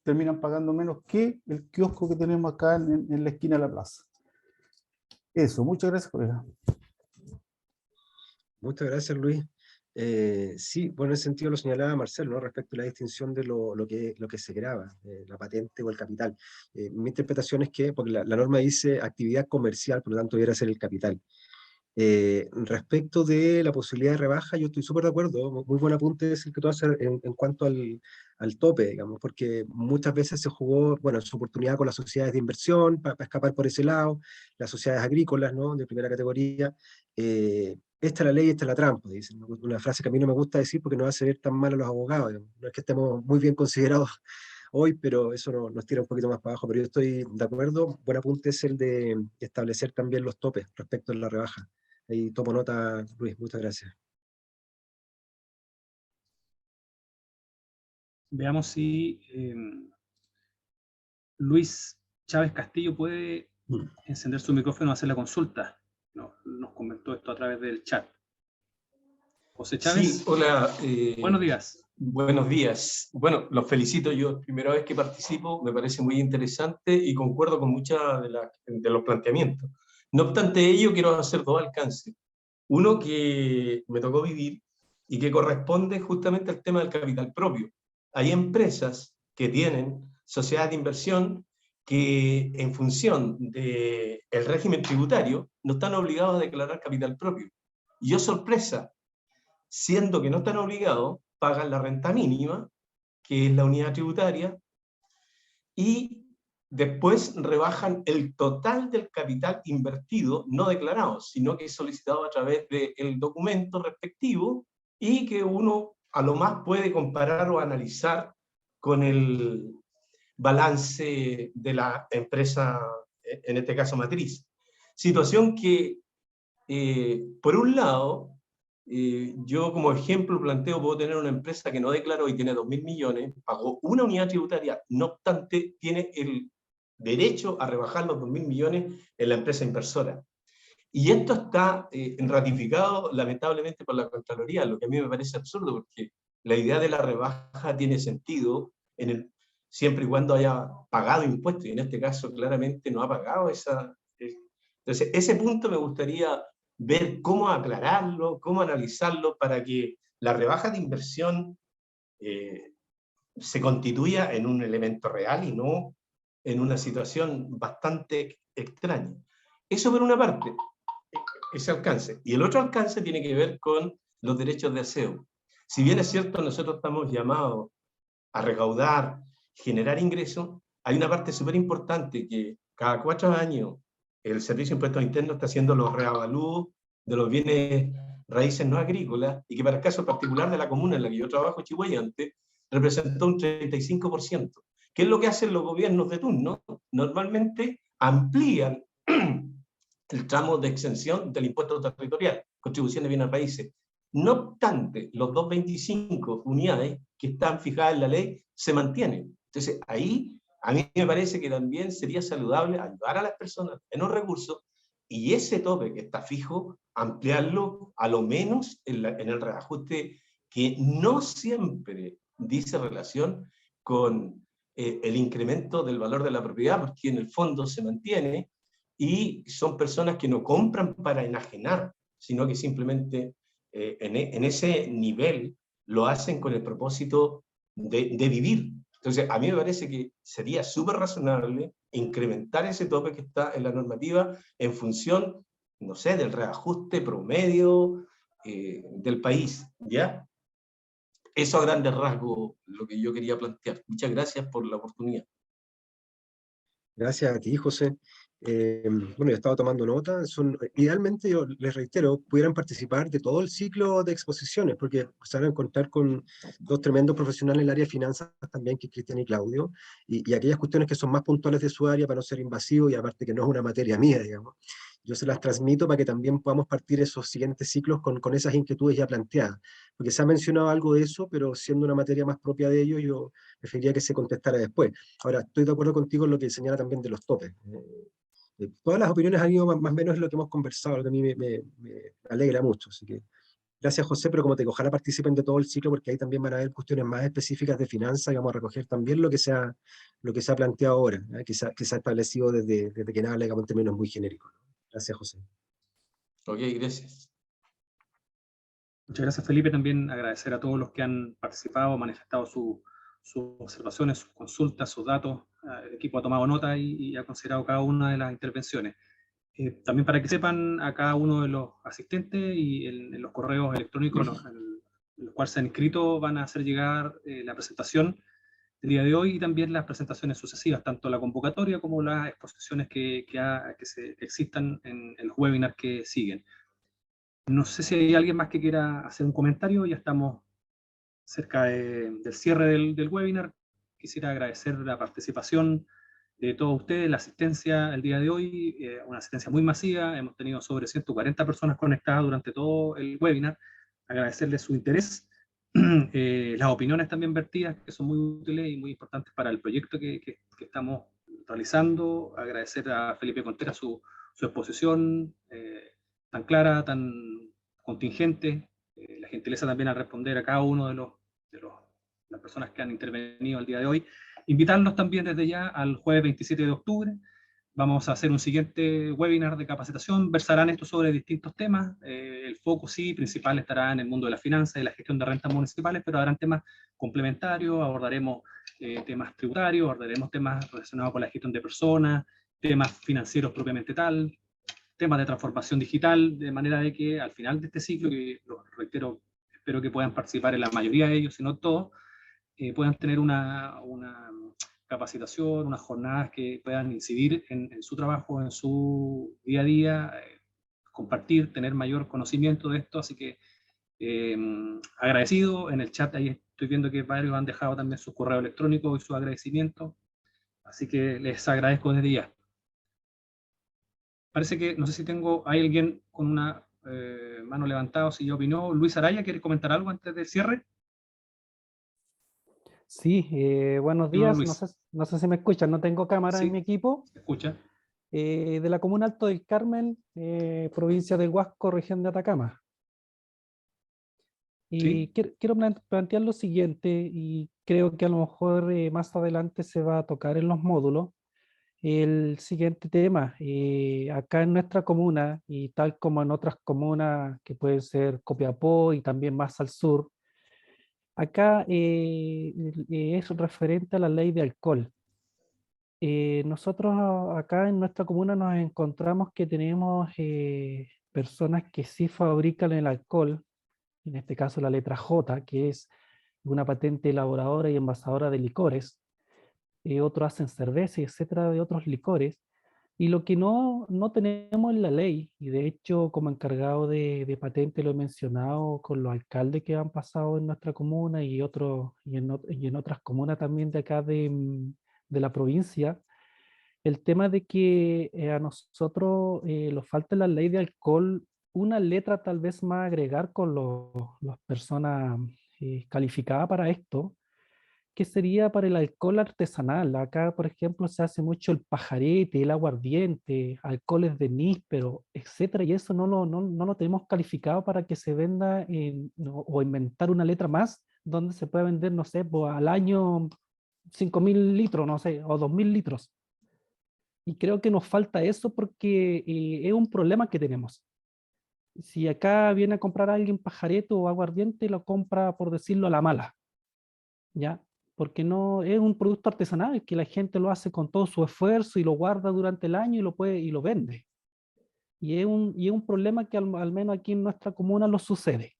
terminan pagando menos que el kiosco que tenemos acá en la esquina de la plaza. Eso, muchas gracias, colega. Muchas gracias, Luis. Sí, bueno, en ese sentido lo señalaba Marcelo, ¿no? Respecto a la distinción de lo que se graba, la patente o el capital. Mi interpretación es que, porque la norma dice actividad comercial, por lo tanto debería ser el capital. Respecto de la posibilidad de rebaja, yo estoy súper de acuerdo, muy buen apunte es el que tú haces en cuanto al tope, digamos, porque muchas veces se jugó, bueno, su oportunidad con las sociedades de inversión, para escapar por ese lado, las sociedades agrícolas, ¿no? De primera categoría. Esta es la ley, esta es la trampa, dicen, ¿no? Una frase que a mí no me gusta decir porque no hace ver tan mal a los abogados, digamos. No es que estemos muy bien considerados hoy, pero eso nos tira un poquito más para abajo, pero yo estoy de acuerdo, buen apunte es el de establecer también los topes respecto a la rebaja. Ahí tomo nota, Luis, muchas gracias. Veamos si Luis Chávez Castillo puede encender su micrófono y hacer la consulta. Nos comentó esto a través del chat. José Chávez. Sí, hola. Buenos días. Buenos días. Bueno, los felicito. Yo, primera vez que participo, me parece muy interesante y concuerdo con muchos de los planteamientos. No obstante ello, quiero hacer dos alcances. Uno que me tocó vivir y que corresponde justamente al tema del capital propio. Hay empresas que tienen sociedades de inversión que en función del régimen tributario no están obligados a declarar capital propio. Y yo, sorpresa, siendo que no están obligados, pagan la renta mínima, que es la unidad tributaria, y después rebajan el total del capital invertido, no declarado, sino que es solicitado a través del documento respectivo y que uno a lo más puede comparar o analizar con el balance de la empresa, en este caso matriz. Situación que, por un lado, yo como ejemplo planteo, puedo tener una empresa que no declaró y tiene 2.000 millones, pagó una unidad tributaria, no obstante tiene el derecho a rebajar los 2.000 millones en la empresa inversora. Y esto está ratificado lamentablemente por la Contraloría, lo que a mí me parece absurdo, porque la idea de la rebaja tiene sentido siempre y cuando haya pagado impuestos, y en este caso claramente no ha pagado esa... Entonces, ese punto me gustaría ver cómo aclararlo, cómo analizarlo para que la rebaja de inversión se constituya en un elemento real y no en una situación bastante extraña. Eso por una parte, ese alcance. Y el otro alcance tiene que ver con los derechos de aseo. Si bien es cierto, nosotros estamos llamados a recaudar, generar ingresos, hay una parte súper importante que cada 4 años el Servicio de Impuestos Internos está haciendo los reavalúos de los bienes raíces no agrícolas, y que para el caso particular de la comuna en la que yo trabajo, Chihuayante, representó un 35%. ¿Qué es lo que hacen los gobiernos de turno? Normalmente amplían el tramo de exención del impuesto territorial, contribución de bienes raíces. No obstante, los 2,25 unidades que están fijadas en la ley se mantienen. Entonces, ahí a mí me parece que también sería saludable ayudar a las personas de menos recursos, y ese tope que está fijo, ampliarlo a lo menos en el reajuste, que no siempre dice relación con el incremento del valor de la propiedad, porque en el fondo se mantiene, y son personas que no compran para enajenar, sino que simplemente en ese nivel lo hacen con el propósito de vivir. Entonces, a mí me parece que sería súper razonable incrementar ese tope que está en la normativa en función, no sé, del reajuste promedio del país, ¿ya? Eso a grandes rasgos lo que yo quería plantear. Muchas gracias por la oportunidad. Gracias a ti, José. Bueno, yo he estado tomando nota. Idealmente, yo les reitero, pudieran participar de todo el ciclo de exposiciones, porque se van a encontrar con dos tremendos profesionales en el área de finanzas también, que es Cristian y Claudio, y aquellas cuestiones que son más puntuales de su área para no ser invasivo, y aparte que no es una materia mía, digamos. Yo se las transmito para que también podamos partir esos siguientes ciclos con esas inquietudes ya planteadas, porque se ha mencionado algo de eso, pero siendo una materia más propia de ello, yo preferiría que se contestara después. Ahora, estoy de acuerdo contigo en lo que señala también de los topes. Todas las opiniones han ido más o menos en lo que hemos conversado, lo que a mí me alegra mucho. Así que gracias, José, pero como te digo, ojalá participen de todo el ciclo, porque ahí también van a haber cuestiones más específicas de finanzas, y vamos a recoger también lo que se ha planteado ahora, que se ha establecido desde que nada, digamos, en términos muy genéricos. Gracias, José. Ok, gracias. Muchas gracias, Felipe. También agradecer a todos los que han participado, manifestado sus observaciones, sus consultas, sus datos. El equipo ha tomado nota y ha considerado cada una de las intervenciones. También para que sepan, a cada uno de los asistentes y en los correos electrónicos en los cuales se han inscrito, van a hacer llegar la presentación del día de hoy, y también las presentaciones sucesivas, tanto la convocatoria como las exposiciones que existan en los webinars que siguen. No sé si hay alguien más que quiera hacer un comentario. Ya estamos cerca del cierre del webinar. Quisiera agradecer la participación de todos ustedes, la asistencia el día de hoy, una asistencia muy masiva. Hemos tenido sobre 140 personas conectadas durante todo el webinar. Agradecerles su interés, las opiniones también vertidas, que son muy útiles y muy importantes para el proyecto que estamos realizando. Agradecer a Felipe Contreras su exposición tan clara, tan contingente, la gentileza también al responder a cada uno de las personas que han intervenido el día de hoy. Invitarlos también desde ya al jueves 27 de octubre. Vamos a hacer un siguiente webinar de capacitación, versarán esto sobre distintos temas, el foco sí, principal estará en el mundo de las finanzas y la gestión de rentas municipales, pero habrán temas complementarios, abordaremos temas tributarios, abordaremos temas relacionados con la gestión de personas, temas financieros propiamente tal, temas de transformación digital, de manera de que al final de este ciclo, que lo reitero, espero que puedan participar en la mayoría de ellos, si no todos, puedan tener una capacitación, unas jornadas que puedan incidir en su trabajo, en su día a día, compartir, tener mayor conocimiento de esto, así que agradecido. En el chat ahí estoy viendo que varios han dejado también su correo electrónico y su agradecimiento, así que les agradezco desde ya. Parece que, no sé si hay alguien con una mano levantada, si ya opinó. Luis Araya, ¿quiere comentar algo antes del cierre? Sí, buenos No, días. Luis. No sé si me escuchan, no tengo cámara Sí, en mi equipo. ¿se escucha? De la comuna Alto del Carmen, provincia del Huasco, región de Atacama. Y Sí. quiero plantear lo siguiente, y creo que a lo mejor más adelante se va a tocar en los módulos. El siguiente tema, acá en nuestra comuna, y tal como en otras comunas que pueden ser Copiapó y también más al sur, acá es referente a la ley de alcohol. Nosotros acá en nuestra comuna nos encontramos que tenemos personas que sí fabrican el alcohol, en este caso la letra J, que es una patente elaboradora y envasadora de licores, otros hacen cerveza, y etcétera, de otros licores, y lo que no tenemos en la ley, y de hecho como encargado de patente lo he mencionado con los alcaldes que han pasado en nuestra comuna y en otras comunas también de acá de la provincia, el tema de que a nosotros nos falta en la ley de alcohol una letra tal vez más a agregar con las personas calificadas para esto, que sería para el alcohol artesanal. Acá, por ejemplo, se hace mucho el pajarete, el aguardiente, alcoholes de níspero, etcétera, y eso no lo tenemos calificado para que se venda o inventar una letra más donde se pueda vender, no sé, pues, al año 5.000 litros, no sé, o 2.000 litros. Y creo que nos falta eso porque es un problema que tenemos. Si acá viene a comprar a alguien pajarete o aguardiente, lo compra, por decirlo, a la mala, ¿ya? Porque no es un producto artesanal que la gente lo hace con todo su esfuerzo y lo guarda durante el año y lo vende. Y es un problema que al menos aquí en nuestra comuna lo sucede.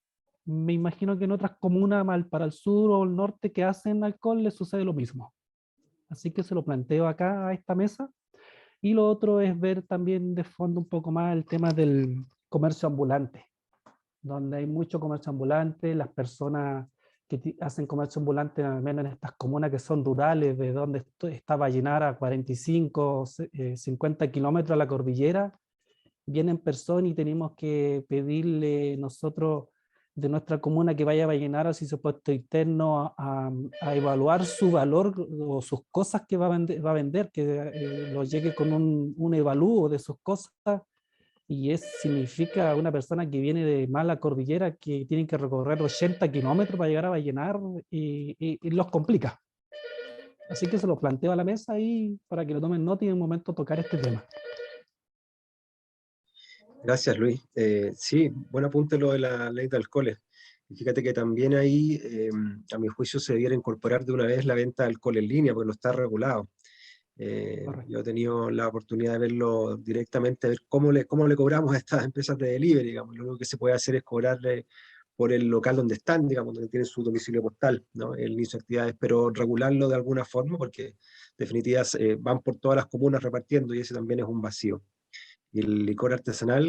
Me imagino que en otras comunas mal para el sur o el norte que hacen alcohol les sucede lo mismo. Así que se lo planteo acá a esta mesa. Y lo otro es ver también de fondo un poco más el tema del comercio ambulante, donde hay mucho comercio ambulante, las personas que hacen comercio ambulante, al menos en estas comunas que son rurales, de donde está Vallenar a 45, 50 kilómetros a la cordillera, vienen personas y tenemos que pedirle nosotros de nuestra comuna que vaya a Vallenar a su puesto interno a evaluar su valor o sus cosas que va a vender, que lo llegue con un evalúo de sus cosas, y significa una persona que viene de mala cordillera que tiene que recorrer 80 kilómetros para llegar a Vallenar y los complica. Así que se lo planteo a la mesa ahí para que lo tomen nota y en un momento tocar este tema. Gracias, Luis. Sí, buen apunte lo de la ley de alcoholes. Y fíjate que también ahí, a mi juicio, se debiera incorporar de una vez la venta de alcohol en línea, porque no está regulado. Yo he tenido la oportunidad de verlo directamente, a ver cómo le cobramos a estas empresas de delivery, digamos. Lo único que se puede hacer es cobrarle por el local donde están, digamos, donde tienen su domicilio postal, ¿no? El inicio de actividades, pero regularlo de alguna forma, porque en definitiva van por todas las comunas repartiendo y ese también es un vacío. Y el licor artesanal,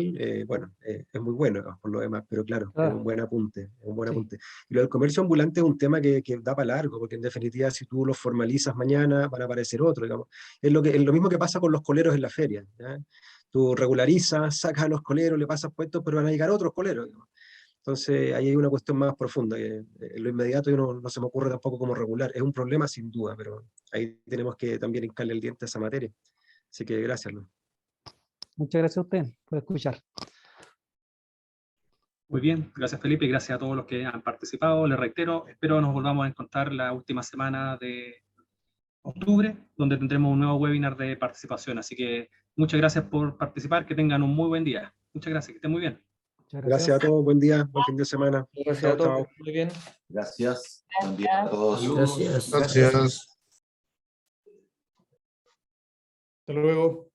bueno, es muy bueno, ¿no? Por lo demás, pero claro, es un buen apunte, es un buen apunte. Y lo del comercio ambulante es un tema que da para largo, porque en definitiva si tú lo formalizas mañana van a aparecer otros, digamos. Es lo mismo que pasa con los coleros en la feria, ¿ya? Tú regularizas, sacas a los coleros, le pasas puestos, pero van a llegar otros coleros, digamos. Entonces ahí hay una cuestión más profunda, que en lo inmediato yo no se me ocurre tampoco cómo regular. Es un problema sin duda, pero ahí tenemos que también hincarle el diente a esa materia. Así que gracias, Luis. Muchas gracias a usted por escuchar. Muy bien, gracias Felipe y gracias a todos los que han participado. Les reitero, espero nos volvamos a encontrar la última semana de octubre, donde tendremos un nuevo webinar de participación. Así que muchas gracias por participar, que tengan un muy buen día. Muchas gracias, que estén muy bien. Muchas Gracias a todos, buen día, buen fin de semana. Gracias Chao, a todos, chao. muy bien. Gracias. Buen día a todos. Saludos. Gracias. Hasta luego.